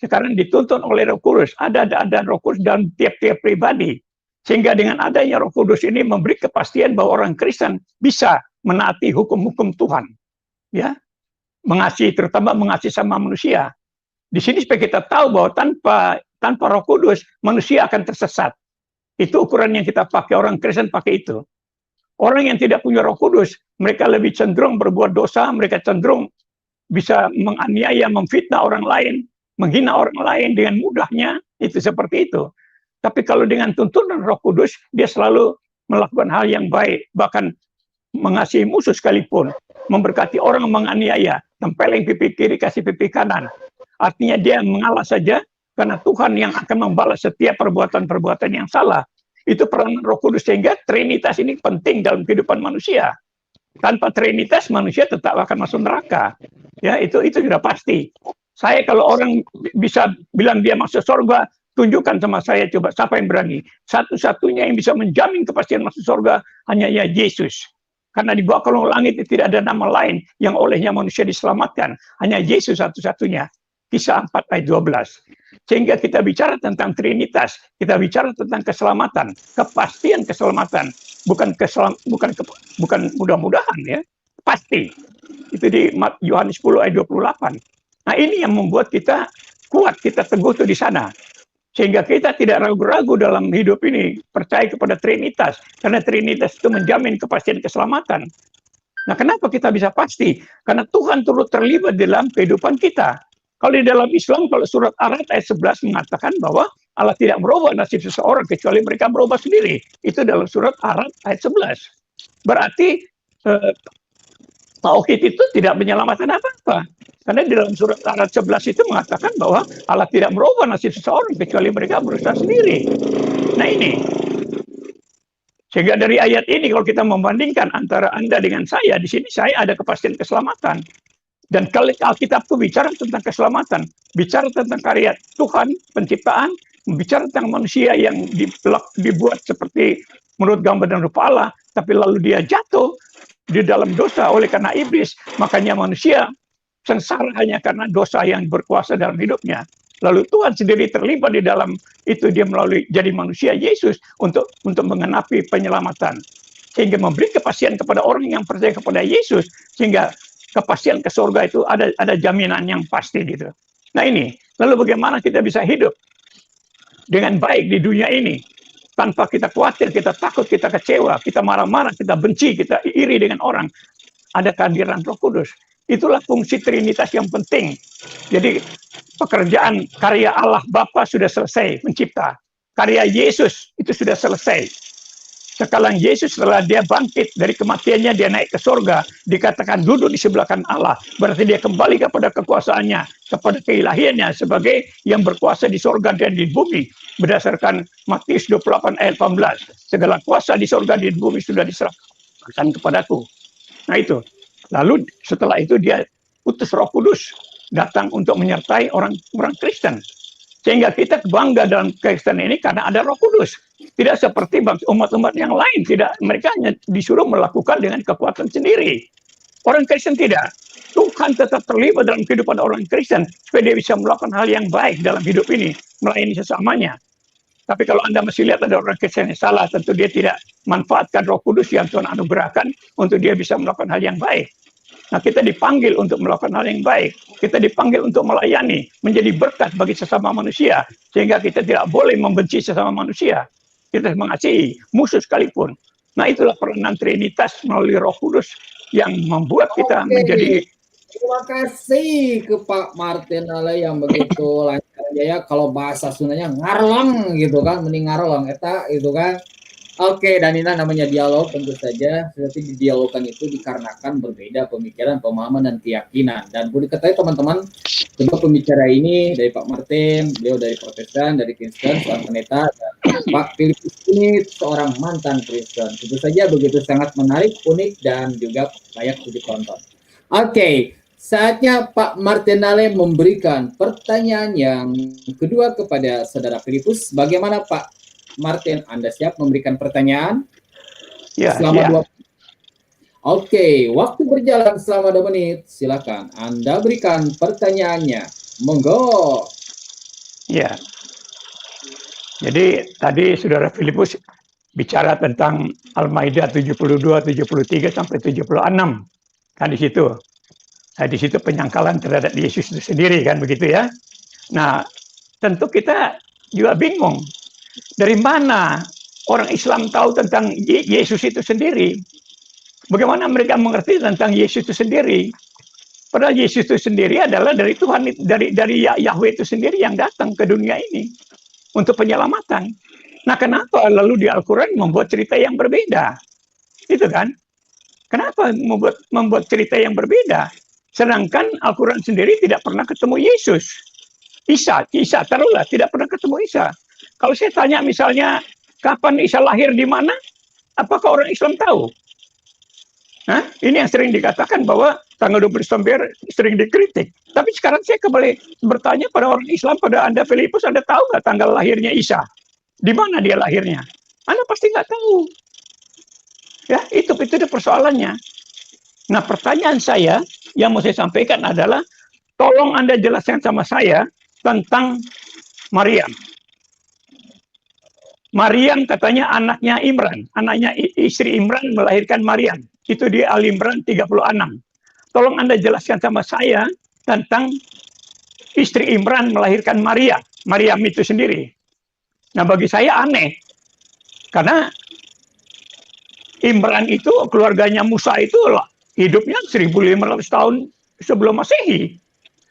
sekarang dituntun oleh Roh Kudus. Ada Roh Kudus dalam tiap-tiap pribadi. Sehingga dengan adanya Roh Kudus ini memberi kepastian bahwa orang Kristen bisa menaati hukum-hukum Tuhan. Ya, mengasihi, terutama mengasihi sama manusia. Di sini supaya kita tahu bahwa tanpa Roh Kudus manusia akan tersesat. Itu ukuran yang kita pakai, orang Kristen pakai itu. Orang yang tidak punya Roh Kudus, mereka lebih cenderung berbuat dosa, mereka cenderung bisa menganiaya, memfitnah orang lain, menghina orang lain dengan mudahnya, itu seperti itu. Tapi kalau dengan tuntunan Roh Kudus, dia selalu melakukan hal yang baik, bahkan mengasihi musuh sekalipun, memberkati orang yang menganiaya, tempeleng pipi kiri, kasih pipi kanan. Artinya dia mengalah saja, karena Tuhan yang akan membalas setiap perbuatan-perbuatan yang salah. Itu peranan Roh Kudus, sehingga Trinitas ini penting dalam kehidupan manusia. Tanpa Trinitas, manusia tetap akan masuk neraka. Ya, itu sudah pasti. Saya kalau orang bisa bilang dia masuk surga, tunjukkan sama saya, coba siapa yang berani. Satu-satunya yang bisa menjamin kepastian masuk surga hanya Yesus. Karena di bawah kolong langit tidak ada nama lain yang olehnya manusia diselamatkan. Hanya Yesus satu-satunya. Kisah 4 ayat 12. Sehingga kita bicara tentang Trinitas, kita bicara tentang keselamatan, kepastian keselamatan, bukan mudah-mudahan ya, pasti. Itu di Yohanes 10 ayat 28. Nah, ini yang membuat kita kuat, kita teguh tuh di sana. Sehingga kita tidak ragu-ragu dalam hidup ini, percaya kepada Trinitas, karena Trinitas itu menjamin kepastian keselamatan. Nah, kenapa kita bisa pasti? Karena Tuhan turut terlibat dalam kehidupan kita. Kalau di dalam Islam, kalau surat Ar-Ra'd ayat 11 mengatakan bahwa Allah tidak merubah nasib seseorang kecuali mereka merubah sendiri. Itu dalam surat Ar-Ra'd ayat 11. Berarti tauhid itu tidak menyelamatkan apa-apa. Karena di dalam surat Ar-Ra'd 11 itu mengatakan bahwa Allah tidak merubah nasib seseorang kecuali mereka berusaha sendiri. Nah ini. Sehingga dari ayat ini kalau kita membandingkan antara Anda dengan saya, di sini saya ada kepastian keselamatan. Dan kalau Alkitab itu bicara tentang keselamatan, bicara tentang karya Tuhan, penciptaan, bicara tentang manusia yang dibuat seperti menurut gambar dan rupa Allah, tapi lalu dia jatuh di dalam dosa oleh karena iblis, makanya manusia sengsara hanya karena dosa yang berkuasa dalam hidupnya. Lalu Tuhan sendiri terlibat di dalam itu, dia melalui jadi manusia Yesus untuk mengenapi penyelamatan, sehingga memberi kepastian kepada orang yang percaya kepada Yesus, sehingga kepastian ke surga itu ada jaminan yang pasti gitu. Nah ini, lalu bagaimana kita bisa hidup dengan baik di dunia ini tanpa kita khawatir, kita takut, kita kecewa, kita marah-marah, kita benci, kita iri dengan orang? Ada kehadiran Roh Kudus. Itulah fungsi Trinitas yang penting. Jadi pekerjaan karya Allah Bapa sudah selesai mencipta. Karya Yesus itu sudah selesai. Sekarang Yesus setelah dia bangkit dari kematiannya, dia naik ke surga, dikatakan duduk di sebelah kanan Allah. Berarti dia kembali kepada kekuasaannya, kepada keilahiannya sebagai yang berkuasa di surga dan di bumi. Berdasarkan Matius 28 ayat 18. Segala kuasa di surga dan di bumi sudah diserahkan kepadaku. Nah itu. Lalu setelah itu dia utus Roh Kudus datang untuk menyertai orang Kristen. Sehingga kita bangga dalam Kristen ini karena ada Roh Kudus. Tidak seperti umat-umat yang lain, tidak, mereka hanya disuruh melakukan dengan kekuatan sendiri. Orang Kristen tidak. Tuhan tetap terlibat dalam kehidupan orang Kristen supaya dia bisa melakukan hal yang baik dalam hidup ini, melayani sesamanya. Tapi kalau Anda masih lihat ada orang Kristen yang salah, tentu dia tidak manfaatkan Roh Kudus yang Tuhan anugerahkan untuk dia bisa melakukan hal yang baik. Nah, kita dipanggil untuk melakukan hal yang baik. Kita dipanggil untuk melayani, menjadi berkat bagi sesama manusia. Sehingga kita tidak boleh membenci sesama manusia. Kita mengasihi musuh sekalipun. Nah, itulah peranan Trinitas melalui Roh Kudus yang membuat kita menjadi. Terima kasih ke Pak Martin Ale yang begitu lancar ya. Kalau bahasa Sundanya ngarlong gitu kan, mending ngarlong eta gitu kan. Oke, dan ini namanya dialog, tentu saja seperti didialogkan itu dikarenakan berbeda pemikiran, pemahaman, dan keyakinan. Dan boleh diketahui teman-teman, kedua pembicara ini dari Pak Martin, beliau dari Protestan, dari Kristen, seorang pendeta, dan Pak Filipus ini seorang mantan Kristen. Tentu saja begitu sangat menarik, unik, dan juga layak untuk ditonton. Oke, saatnya Pak Martin Ale memberikan pertanyaan yang kedua kepada Saudara Filipus. Bagaimana Pak Martin, Anda siap memberikan pertanyaan? Ya, selama 2 menit. Oke, waktu berjalan selama 2 menit. Silakan Anda berikan pertanyaannya. Monggo. Ya. Jadi tadi Saudara Filipus bicara tentang Al-Maidah 72, 73 sampai 76. Kan di situ. Nah, di situ penyangkalan terhadap Yesus itu sendiri kan begitu ya. Nah, tentu kita juga bingung. Dari mana orang Islam tahu tentang Yesus itu sendiri? Bagaimana mereka mengerti tentang Yesus itu sendiri? Padahal Yesus itu sendiri adalah dari Tuhan, dari Yahweh itu sendiri yang datang ke dunia ini untuk penyelamatan. Nah, kenapa lalu di Al-Quran membuat cerita yang berbeda? Itu kan? Kenapa membuat cerita yang berbeda? Sedangkan Al-Quran sendiri tidak pernah ketemu Yesus. Isa taruhlah tidak pernah ketemu Isa. Kalau saya tanya misalnya, kapan Isa lahir di mana? Apakah orang Islam tahu? Nah, ini yang sering dikatakan bahwa tanggal 20 Desember sering dikritik. Tapi sekarang saya kembali bertanya pada orang Islam, pada Anda Filipus, Anda tahu nggak tanggal lahirnya Isa? Di mana dia lahirnya? Anda pasti nggak tahu. Ya, itu persoalannya. Nah, pertanyaan saya yang mau saya sampaikan adalah, tolong Anda jelaskan sama saya tentang Maryam. Maryam katanya anaknya Imran, anaknya istri Imran melahirkan Maryam. Itu di Al-Imran 36. Tolong Anda jelaskan sama saya tentang istri Imran melahirkan Maryam itu sendiri. Nah, bagi saya aneh. Karena Imran itu, keluarganya Musa itu hidupnya 1500 tahun sebelum Masehi.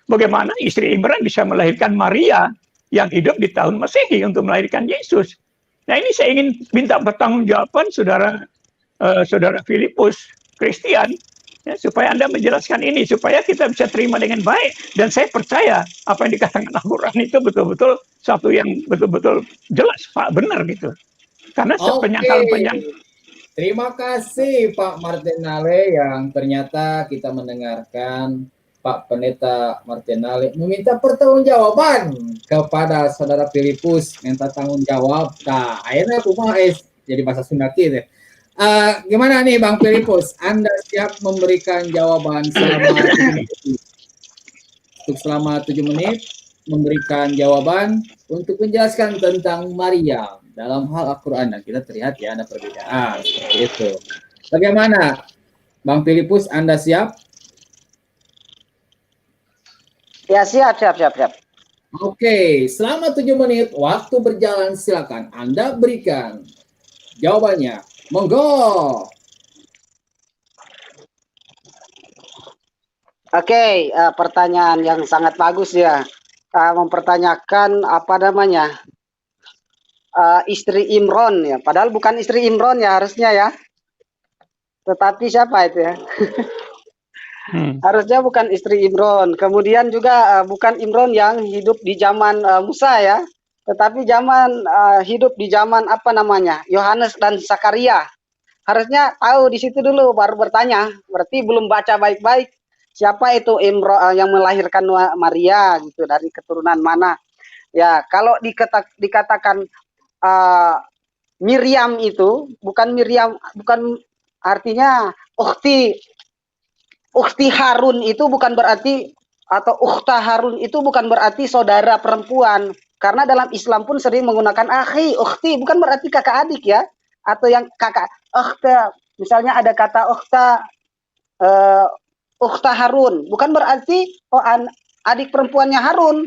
Bagaimana istri Imran bisa melahirkan Maria yang hidup di tahun Masehi untuk melahirkan Yesus? Nah, ini saya ingin minta pertanggungjawaban saudara Filipus Kristian, ya, supaya Anda menjelaskan ini, supaya kita bisa terima dengan baik. Dan saya percaya apa yang dikatakan Al-Quran itu betul-betul satu yang betul-betul jelas, Pak, benar gitu. Karena penyangkalan. Terima kasih Pak Martin Ale yang ternyata kita mendengarkan Pak Pendeta Martin Ale meminta pertanggungjawaban kepada Saudara Filipus, minta tanggung jawab. Nah, akhirnya aku mau jadi bahasa Sunda gitu. Gimana nih Bang Filipus? Anda siap memberikan jawaban selama 7 menit? memberikan jawaban untuk menjelaskan tentang Maryam dalam hal Al-Quran, dan kita terlihat ya ada perbedaan seperti itu. Bagaimana, Bang Filipus, Anda siap? Ya, siap. Oke, selama 7 menit waktu berjalan, silakan Anda berikan jawabannya. Monggo. Oke, pertanyaan yang sangat bagus ya. Mempertanyakan apa namanya? Istri Imron ya. Padahal bukan istri Imron ya harusnya ya. Tetapi siapa itu ya? Harusnya bukan istri Imron. Kemudian juga bukan Imron yang hidup di zaman Musa ya. Tetapi hidup di zaman apa namanya? Yohanes dan Zakaria. Harusnya tahu di situ dulu baru bertanya. Berarti belum baca baik-baik siapa itu Imron yang melahirkan Maria gitu, dari keturunan mana. Ya, kalau dikatakan Miriam itu bukan Miriam, bukan artinya Ukhti Harun itu bukan berarti, atau Ukhta Harun itu bukan berarti saudara perempuan. Karena dalam Islam pun sering menggunakan akhi, ukhti, bukan berarti kakak adik ya. Atau yang kakak, ukhta. Misalnya ada kata Ukhta Harun. Bukan berarti adik perempuannya Harun.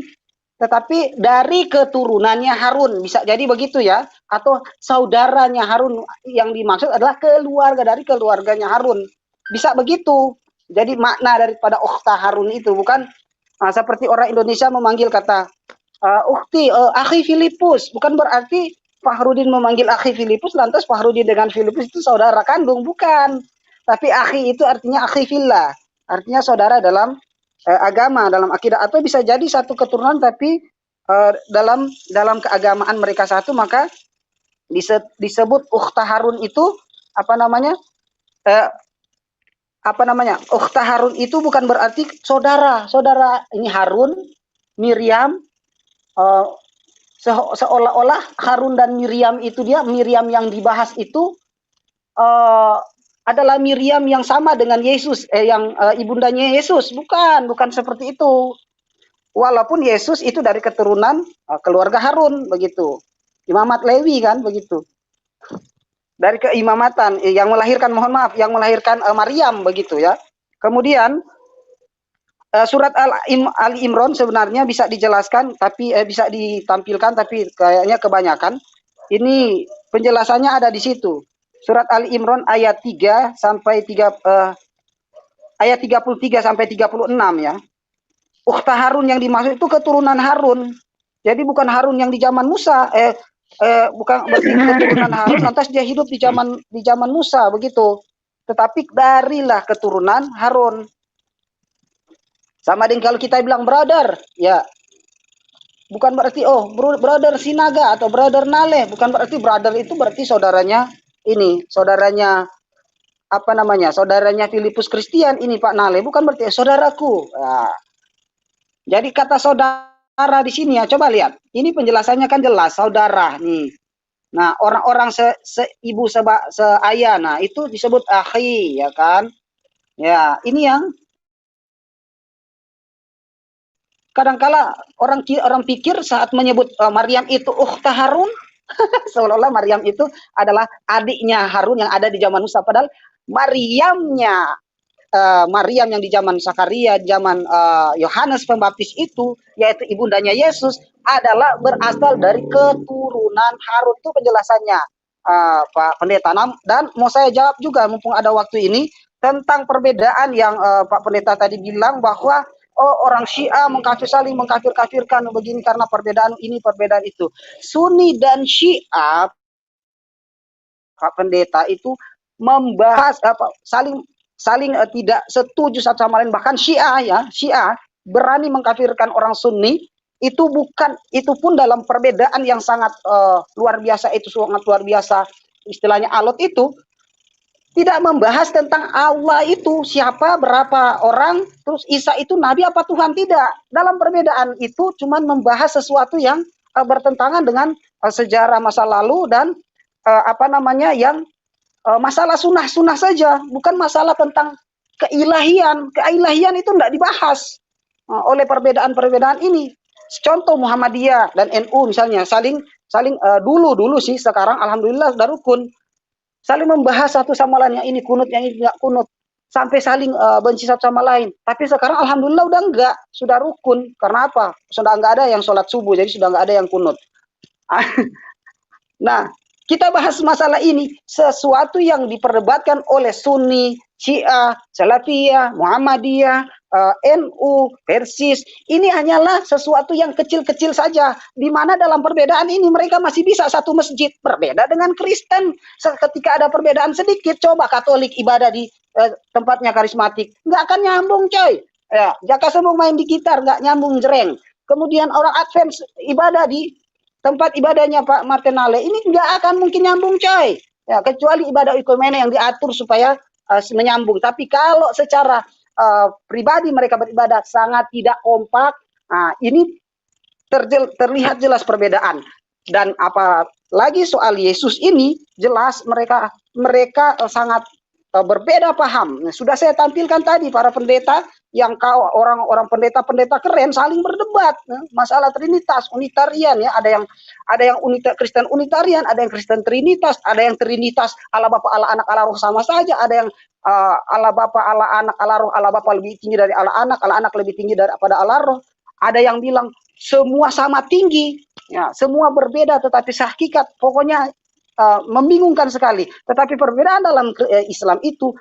Tetapi dari keturunannya Harun. Bisa jadi begitu ya. Atau saudaranya Harun. Yang dimaksud adalah dari keluarganya Harun. Bisa begitu. Jadi makna daripada Ukhta Harun itu bukan seperti orang Indonesia memanggil kata Ukhti, Akhi Filipus. Bukan berarti Fahrudin memanggil Akhi Filipus, lantas Fahrudin dengan Filipus itu saudara kandung. Bukan. Tapi Akhi itu artinya Akhi Fillah. Artinya saudara dalam agama, dalam akidah. Atau bisa jadi satu keturunan tapi dalam keagamaan mereka satu, maka disebut Ukhta Harun itu apa namanya? Ukhta Harun itu bukan berarti saudara ini Harun, Miriam, seolah-olah Harun dan Miriam itu Miriam yang dibahas itu adalah Miriam yang sama dengan Yesus, yang ibundanya Yesus. Bukan seperti itu. Walaupun Yesus itu dari keturunan keluarga Harun begitu. Imamat Lewi kan begitu. Dari keimamatan yang melahirkan yang melahirkan Maryam begitu ya. Kemudian surat Ali Imran sebenarnya bisa dijelaskan tapi bisa ditampilkan, tapi kayaknya kebanyakan. Ini penjelasannya ada di situ. Surat Ali Imran ayat 3 sampai 3 ayat 33 sampai 36 ya. Ukhta Harun yang dimaksud itu keturunan Harun. Jadi bukan Harun yang di zaman Musa, bukan berarti keturunan Harun lantas dia hidup di zaman Musa begitu. Tetapi darilah keturunan Harun. Sama dengan kalau kita bilang brother, ya bukan berarti brother Sinaga atau brother Nale, bukan berarti brother itu berarti saudaranya saudaranya Filipus Kristian ini Pak Nale, bukan berarti saudaraku. Nah, jadi kata saudara di sini ya, coba lihat. Ini penjelasannya kan jelas, saudara nih. Nah, orang-orang seibu seayah, nah itu disebut akhi, ya kan? Ya, ini yang kadangkala orang pikir saat menyebut Maryam itu Ukhta Harun, seolah-olah Maryam itu adalah adiknya Harun yang ada di zaman Musa. Padahal Maryam yang di zaman Zakaria, zaman Yohanes Pembaptis itu, yaitu ibundanya Yesus, adalah berasal dari keturunan Harun. Itu penjelasannya Pak Pendeta. Dan mau saya jawab juga mumpung ada waktu ini tentang perbedaan yang Pak Pendeta tadi bilang bahwa orang Syiah saling mengkafir-kafirkan begini karena perbedaan ini, perbedaan itu. Sunni dan Syiah, Pak Pendeta, itu membahas saling tidak setuju satu sama lain. Bahkan Syiah berani mengkafirkan orang Sunni, itu pun dalam perbedaan yang sangat luar biasa, itu sangat luar biasa. Istilahnya alot itu tidak membahas tentang Allah itu siapa, berapa orang, terus Isa itu nabi apa Tuhan, tidak. Dalam perbedaan itu cuman membahas sesuatu yang bertentangan dengan sejarah masa lalu dan yang masalah sunnah saja, bukan masalah tentang keilahian. Keilahian itu tidak dibahas oleh perbedaan-perbedaan ini. contoh Muhammadiyah dan NU misalnya saling dulu sih, sekarang alhamdulillah sudah rukun, saling membahas satu sama lain, yang ini kunut, yang ini enggak kunut, sampai saling benci satu sama lain. Tapi sekarang alhamdulillah udah enggak, sudah rukun. Karena apa? Sudah enggak ada yang sholat subuh, jadi sudah enggak ada yang kunut. Nah, kita bahas masalah ini, sesuatu yang diperdebatkan oleh Sunni, Syiah, Salafiyah, Muhammadiyah, NU, Persis, ini hanyalah sesuatu yang kecil-kecil saja, di mana dalam perbedaan ini mereka masih bisa satu masjid. Berbeda dengan Kristen, ketika ada perbedaan sedikit, coba Katolik ibadah di tempatnya karismatik, nggak akan nyambung coy. Ya, Jaka Sembung main di gitar, nggak nyambung jreng. Kemudian orang Advent ibadah di tempat ibadahnya Pak Martinale, ini nggak akan mungkin nyambung coy. Ya, kecuali ibadah ekumene yang diatur supaya menyambung. Tapi kalau secara pribadi mereka beribadah sangat tidak kompak, nah, ini terlihat jelas perbedaan. Dan apalagi soal Yesus ini, jelas mereka sangat berbeda paham. Sudah saya tampilkan tadi para pendeta yang orang-orang pendeta keren saling berdebat masalah Trinitas, Unitarian ya, ada yang Kristen Unitarian, ada yang Kristen Trinitas, ada yang Trinitas Allah Bapa, Allah Anak, Allah Roh sama saja, ada yang Allah Bapa, Allah Anak, Allah Roh, Allah Bapa lebih tinggi dari Allah Anak lebih tinggi daripada Allah Roh. Ada yang bilang semua sama tinggi, ya, semua berbeda tetapi sehakikat, pokoknya membingungkan sekali. Tetapi perbedaan dalam Islam itu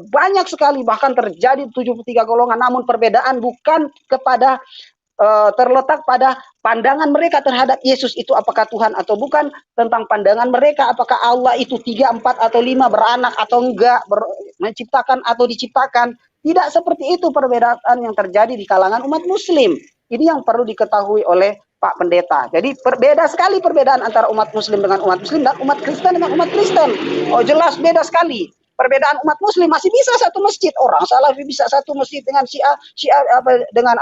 banyak sekali, bahkan terjadi 73 golongan, namun perbedaan bukan kepada terletak pada pandangan mereka terhadap Yesus itu apakah Tuhan atau bukan, tentang pandangan mereka apakah Allah itu 3, 4 atau 5, beranak atau enggak, menciptakan atau diciptakan. Tidak seperti itu perbedaan yang terjadi di kalangan umat muslim. Ini yang perlu diketahui oleh Pak Pendeta. Jadi berbeda sekali perbedaan antara umat muslim dengan umat muslim dan umat Kristen dengan umat Kristen. Oh jelas beda sekali. Perbedaan umat muslim masih bisa satu masjid, orang Salafi bisa satu masjid dengan Syiah dengan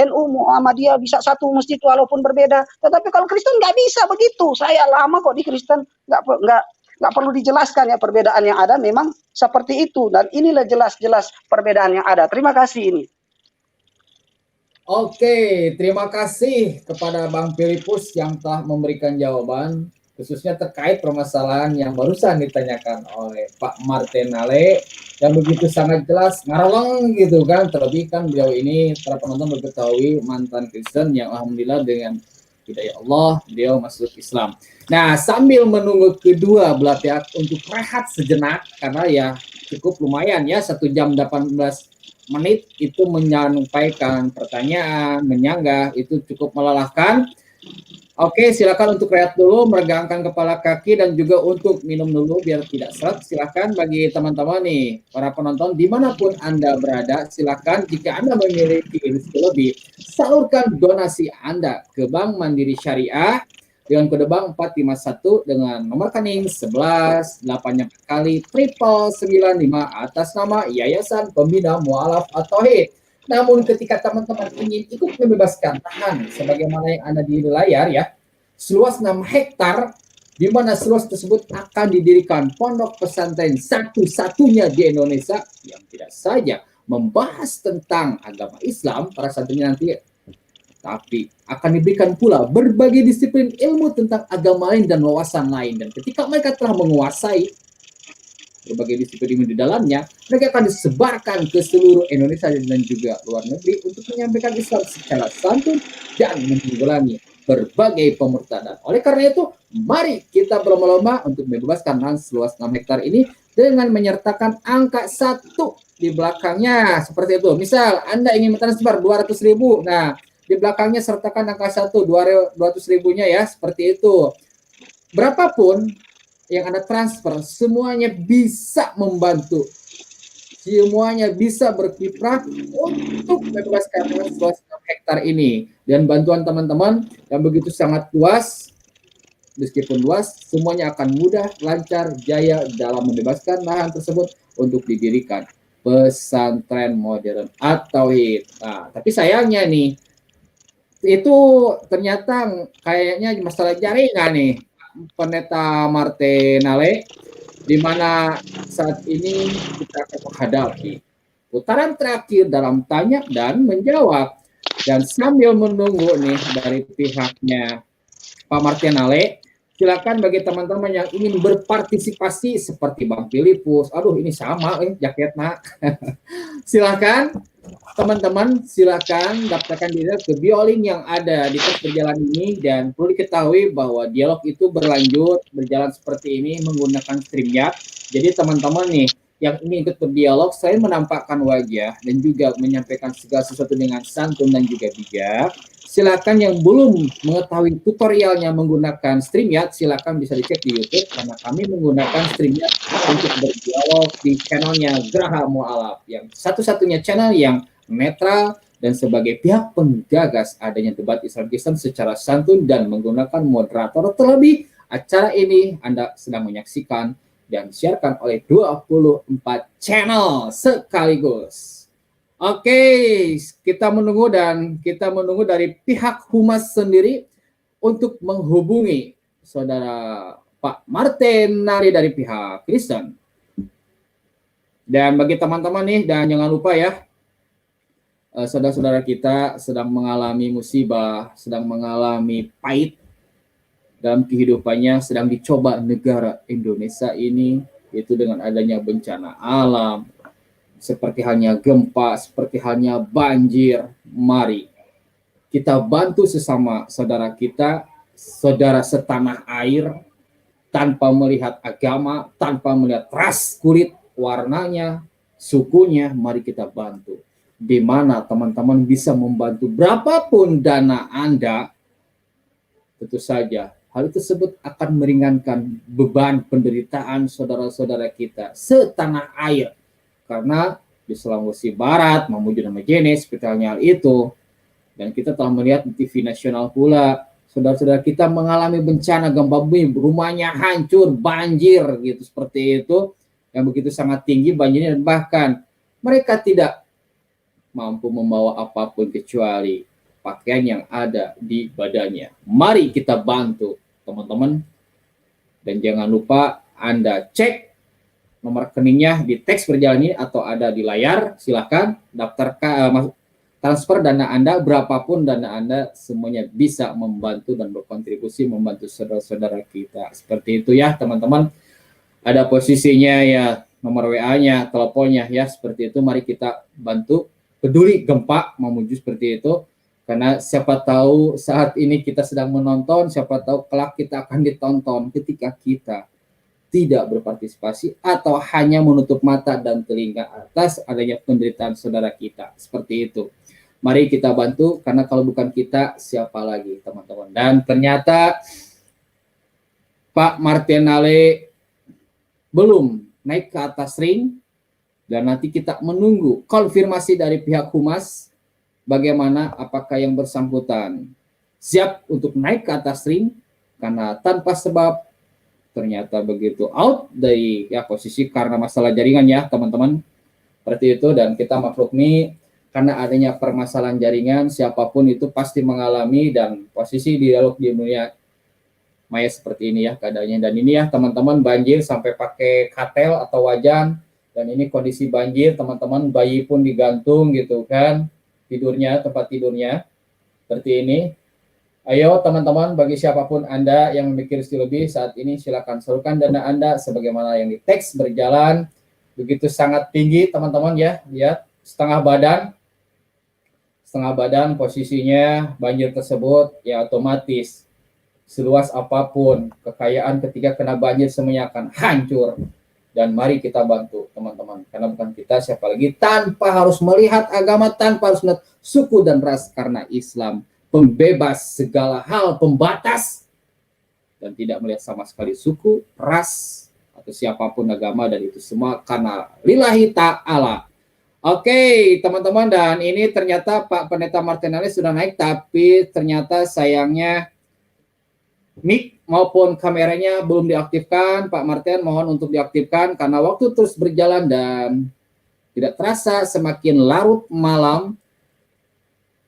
NU Muhammadiyah bisa satu masjid walaupun berbeda. Tetapi kalau Kristen nggak bisa begitu. Saya lama kok di Kristen, nggak perlu dijelaskan ya perbedaan yang ada memang seperti itu, dan inilah jelas-jelas perbedaan yang ada. Terima kasih ini. Oke, terima kasih kepada Bang Filipus yang telah memberikan jawaban, khususnya terkait permasalahan yang barusan ditanyakan oleh Pak Martinale, yang begitu sangat jelas, ngarolong gitu kan, terlebih kan beliau ini, para penonton mengetahui mantan Kristen yang alhamdulillah dengan hidayah Allah, beliau masuk Islam. Nah, sambil menunggu kedua belah pihak untuk rehat sejenak, karena ya cukup lumayan ya, 1 jam 18 menit itu menyampaikan pertanyaan, menyanggah, itu cukup melelahkan. Oke, silakan untuk rehat dulu, meregangkan kepala kaki, dan juga untuk minum dulu biar tidak seret. Silakan bagi teman-teman nih, para penonton, dimanapun Anda berada, silakan jika Anda memiliki rezeki lebih, salurkan donasi Anda ke Bank Mandiri Syariah dengan kode bank 451 dengan nomor rekening 11 8 kali 995 atas nama Yayasan Pembina Mu'alaf at-Tauhid. Namun ketika teman-teman ingin ikut membebaskan lahan sebagaimana yang ada di layar ya, seluas 6 hektar, di mana seluas tersebut akan didirikan pondok pesantren satu-satunya di Indonesia yang tidak saja membahas tentang agama Islam para santrinya nanti, tapi akan diberikan pula berbagai disiplin ilmu tentang agama lain dan wawasan lain. Dan ketika mereka telah menguasai berbagai disiplin ilmu di dalamnya, mereka akan disebarkan ke seluruh Indonesia dan juga luar negeri untuk menyampaikan Islam secara santun dan menanggulangi berbagai pemurtadan. Oleh karena itu, mari kita berlomba-lomba untuk membebaskan lahan seluas 6 hektar ini dengan menyertakan angka 1 di belakangnya. Seperti itu. Misal, Anda ingin mentransfer 200.000, nah, di belakangnya sertakan angka 1, 200.000-nya ya, seperti itu. Berapapun yang Anda transfer, semuanya bisa membantu. Semuanya bisa berkiprah untuk membebaskan seluas 6 hektar ini. Dan bantuan teman-teman yang begitu sangat luas, meskipun luas, semuanya akan mudah, lancar, jaya dalam membebaskan lahan tersebut untuk didirikan pesantren modern at-Tauhid. Nah, tapi sayangnya nih, itu ternyata kayaknya masalah jaringan nih, Pendeta Martinale, di mana saat ini kita akan menghadapi putaran terakhir dalam tanya dan menjawab. Dan sambil menunggu nih dari pihaknya Pak Martinale, silakan bagi teman-teman yang ingin berpartisipasi seperti Bang Filipus, aduh ini sama jaketnya. Silakan teman-teman, silakan daftarkan diri ke biolink yang ada di tes berjalan ini, dan perlu diketahui bahwa dialog itu berjalan seperti ini menggunakan StreamYard. Jadi teman-teman nih yang ingin ikut berdialog, saya menampakkan wajah dan juga menyampaikan segala sesuatu dengan santun dan juga bijak. Silakan yang belum mengetahui tutorialnya menggunakan StreamYard, silakan bisa dicek di YouTube karena kami menggunakan StreamYard untuk berdialog di channelnya Graha Mu'alaf, yang satu-satunya channel yang netral dan sebagai pihak penggagas adanya debat Islam Kristen secara santun dan menggunakan moderator. Terlebih acara ini Anda sedang menyaksikan dan siarkan oleh 24 channel sekaligus. Oke, kita menunggu dari pihak humas sendiri untuk menghubungi saudara Pak Martinale dari pihak Kristen. Dan bagi teman-teman nih, dan jangan lupa ya, saudara-saudara kita sedang mengalami musibah, sedang mengalami pahit dalam kehidupannya, sedang dicoba negara Indonesia ini, yaitu dengan adanya bencana alam, seperti halnya gempa, seperti halnya banjir. Mari kita bantu sesama saudara kita, saudara setanah air, tanpa melihat agama, tanpa melihat ras kulit, warnanya, sukunya. Mari kita bantu. Di mana teman-teman bisa membantu berapapun dana Anda, tentu saja hal tersebut akan meringankan beban penderitaan saudara-saudara kita setanah air. Karena di Sulawesi Barat, Mamuju dan Majene, seperti hal itu, dan kita telah melihat di TV nasional pula, saudara-saudara kita mengalami bencana gempa bumi, rumahnya hancur, banjir, gitu seperti itu, yang begitu sangat tinggi banjirnya, dan bahkan mereka tidak mampu membawa apapun kecuali pakaian yang ada di badannya. Mari kita bantu teman-teman, dan jangan lupa Anda cek nomor rekeningnya di teks berjalan ini atau ada di layar. Silakan daftarkan, transfer dana Anda, berapapun dana Anda, semuanya bisa membantu dan berkontribusi membantu saudara-saudara kita. Seperti itu ya teman-teman. Ada posisinya ya, nomor WA-nya, teleponnya ya, seperti itu. Mari kita bantu. Peduli gempa Mamuju, seperti itu. Karena siapa tahu saat ini kita sedang menonton, siapa tahu kelak kita akan ditonton ketika kita tidak berpartisipasi atau hanya menutup mata dan telinga atas adanya penderitaan saudara kita. Seperti itu. Mari kita bantu, karena kalau bukan kita, siapa lagi teman-teman. Dan ternyata Pak Martinale belum naik ke atas ring, dan nanti kita menunggu konfirmasi dari pihak humas bagaimana, apakah yang bersangkutan siap untuk naik ke atas ring, karena tanpa sebab ternyata begitu out dari ya posisi karena masalah jaringan ya teman-teman, seperti itu. Dan kita maklumi karena adanya permasalahan jaringan, siapapun itu pasti mengalami, dan posisi dialog di dunia maya seperti ini ya keadaannya. Dan ini ya teman-teman, banjir sampai pakai katel atau wajan, dan ini kondisi banjir teman-teman, bayi pun digantung gitu kan tidurnya, tempat tidurnya seperti ini. Ayo teman-teman, bagi siapapun Anda yang memiliki rezeki lebih saat ini, silakan salurkan dana Anda sebagaimana yang di teks berjalan. Begitu sangat tinggi teman-teman ya, lihat setengah badan posisinya banjir tersebut, ya otomatis seluas apapun kekayaan ketika kena banjir semuanya akan hancur. Dan mari kita bantu teman-teman, karena bukan kita siapa lagi, tanpa harus melihat agama, tanpa harus melihat suku dan ras, karena Islam pembebas segala hal pembatas dan tidak melihat sama sekali suku, ras, atau siapapun agama, dan itu semua karena lillahi ta'ala. Oke teman-teman, dan ini ternyata Pak Pendeta Martinale sudah naik, tapi ternyata sayangnya mic maupun kameranya belum diaktifkan. Pak Martin, mohon untuk diaktifkan karena waktu terus berjalan dan tidak terasa semakin larut malam.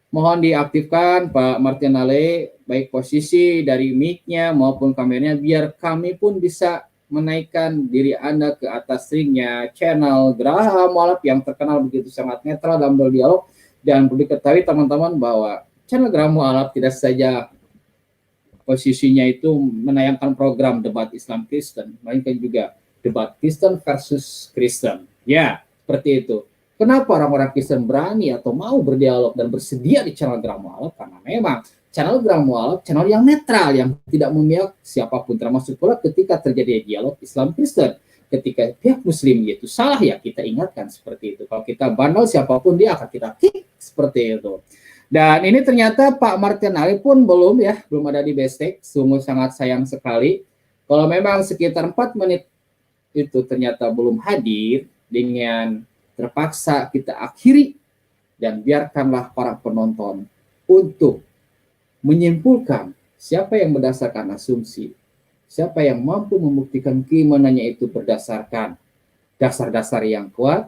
Mohon diaktifkan Pak Martinale, baik posisi dari mic-nya maupun kameranya, biar kami pun bisa menaikkan diri Anda ke atas ringnya channel Graha Mu'alaf yang terkenal begitu sangat netral dalam berdialog. Dan perlu diketahui teman-teman bahwa channel Geram Mu'alaf tidak saja posisinya itu menayangkan program debat Islam Kristen, melainkan juga debat Kristen versus Kristen. Ya, seperti itu. Kenapa orang-orang Kristen berani atau mau berdialog dan bersedia di channel Geram Mu'alaf? Karena memang channel Geram Mu'alaf channel yang netral, yang tidak memihak siapapun, termasuk pula ketika terjadi dialog Islam Kristen. Ketika pihak Muslim itu salah, ya kita ingatkan seperti itu. Kalau kita bandel siapapun dia akan kita kick seperti itu. Dan ini ternyata Pak Martin Ali pun belum ada di Bestek. Sungguh sangat sayang sekali. Kalau memang sekitar 4 menit itu ternyata belum hadir, dengan terpaksa kita akhiri dan biarkanlah para penonton untuk menyimpulkan siapa yang berdasarkan asumsi, siapa yang mampu membuktikan keimanannya itu berdasarkan dasar-dasar yang kuat.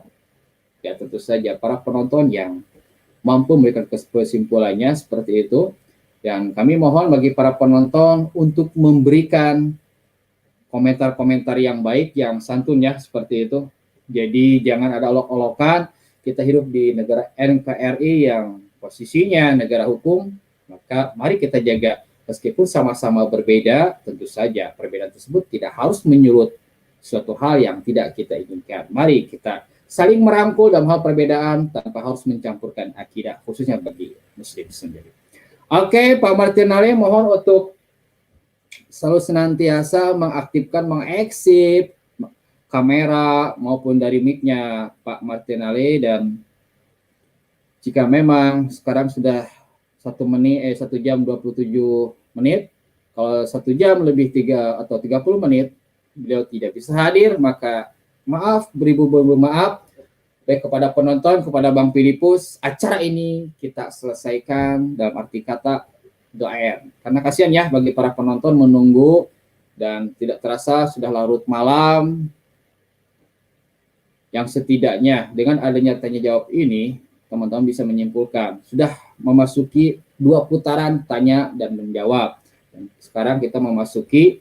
Ya tentu saja para penonton yang mampu memberikan kesimpulannya seperti itu. Dan kami mohon bagi para penonton untuk memberikan komentar-komentar yang baik, yang santun ya, seperti itu. Jadi jangan ada olok-olokan. Kita hidup di negara NKRI yang posisinya negara hukum, maka mari kita jaga. Meskipun sama-sama berbeda, tentu saja perbedaan tersebut tidak harus menyulut suatu hal yang tidak kita inginkan. Mari kita saling merangkul dalam hal perbedaan tanpa harus mencampurkan akidah, khususnya bagi Muslim sendiri. Oke, Pak Martin Ali mohon untuk selalu senantiasa mengaktifkan, mengeksip kamera maupun dari mic-nya Pak Martin Ali. Dan jika memang sekarang sudah 1 jam 27 menit, kalau 1 jam lebih 3 atau 30 menit beliau tidak bisa hadir, maka maaf, beribu-ribu maaf, baik kepada penonton, kepada Bang Filipus. Acara ini kita selesaikan dalam arti kata doa. Karena kasihan ya bagi para penonton menunggu, dan tidak terasa sudah larut malam. Yang setidaknya dengan adanya tanya jawab ini, teman-teman bisa menyimpulkan sudah memasuki 2 putaran tanya dan menjawab. Dan sekarang kita memasuki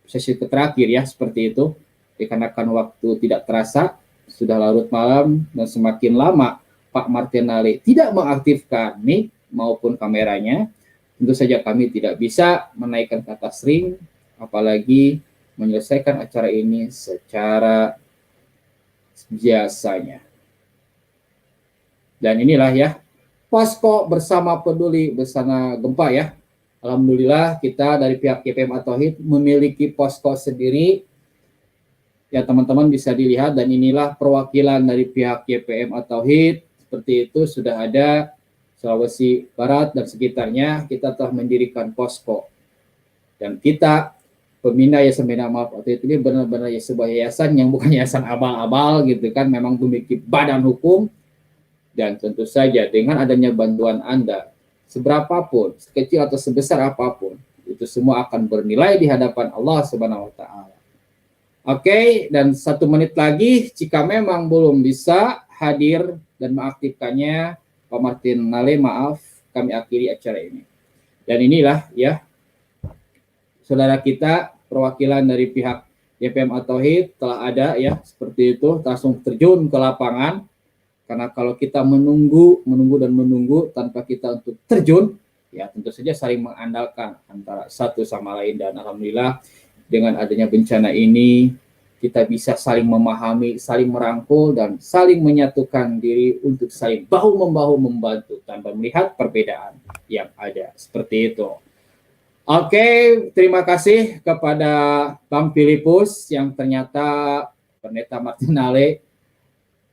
sesi terakhir ya, seperti itu. Dikarenakan waktu tidak terasa, sudah larut malam, dan semakin lama Pak Martin Ali tidak mengaktifkan mic maupun kameranya, tentu saja kami tidak bisa menaikkan ke atas ring, apalagi menyelesaikan acara ini secara biasanya. Dan inilah ya, Posko Bersama Peduli Bencana Gempa ya. Alhamdulillah kita dari pihak GPM At-Tauhid memiliki posko sendiri. Ya teman-teman bisa dilihat, dan inilah perwakilan dari pihak GPM At-Tauhid. Seperti itu sudah ada Sulawesi Barat dan sekitarnya, kita telah mendirikan posko. Dan kita pembina Yayasan Bina Maaf At-Tauhid ini benar-benar ya sebuah yayasan yang bukan yayasan abal-abal gitu kan, memang memiliki badan hukum. Dan tentu saja dengan adanya bantuan Anda, seberapapun, sekecil atau sebesar apapun, itu semua akan bernilai di hadapan Allah Subhanahu wa Ta'ala. Oke, dan 1 menit lagi, jika memang belum bisa hadir dan mengaktifkannya, Pak Martin Ali, maaf, kami akhiri acara ini. Dan inilah ya, saudara kita, perwakilan dari pihak GPM At-Tauhid telah ada ya, seperti itu, langsung terjun ke lapangan. Karena kalau kita menunggu tanpa kita untuk terjun, ya tentu saja saling mengandalkan antara satu sama lain. Dan alhamdulillah dengan adanya bencana ini, kita bisa saling memahami, saling merangkul, dan saling menyatukan diri untuk saling bahu-membahu membantu tanpa melihat perbedaan yang ada. Seperti itu. Oke, terima kasih kepada Bang Filipus yang ternyata Pendeta Martin Ali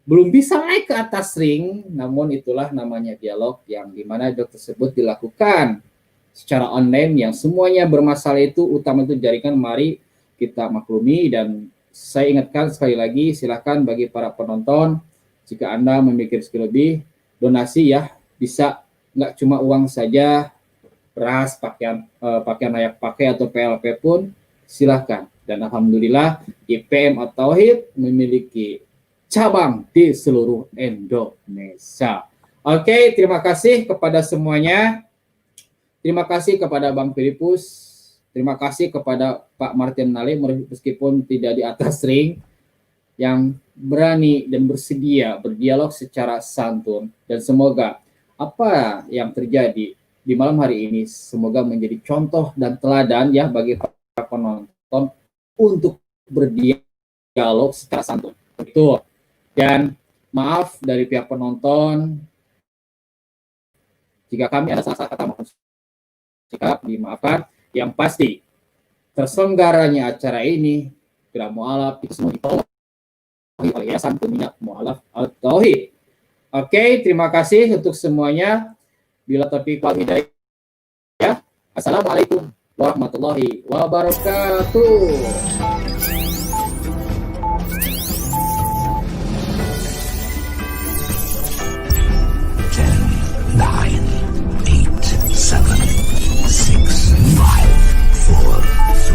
belum bisa naik ke atas ring, namun itulah namanya dialog, yang dimana dialog tersebut dilakukan secara online, yang semuanya bermasalah itu, utama itu jaringan, mari kita maklumi. Dan saya ingatkan sekali lagi, silakan bagi para penonton, jika Anda memiliki rezeki lebih, donasi ya, bisa nggak cuma uang saja, beras, pakaian layak pakai atau PLP pun silakan. Dan alhamdulillah GPM At-Tauhid memiliki cabang di seluruh Indonesia. Oke, terima kasih kepada semuanya. Terima kasih kepada Bang Filipus. Terima kasih kepada Pak Martin Ali, meskipun tidak di atas ring, yang berani dan bersedia berdialog secara santun. Dan semoga apa yang terjadi di malam hari ini semoga menjadi contoh dan teladan ya bagi para penonton untuk berdialog secara santun. Betul. Dan maaf dari pihak penonton jika kami ada salah kata maupun sikap, dimaafkan. Yang pasti terselenggaranya acara ini Gerak Mu'alaf itu semua ditolong oleh Yayasan Peminat Mu'alaf Al-Tauhid. Oke, terima kasih untuk semuanya. Bila taufiq wal hidayah. Assalamualaikum warahmatullahi wabarakatuh.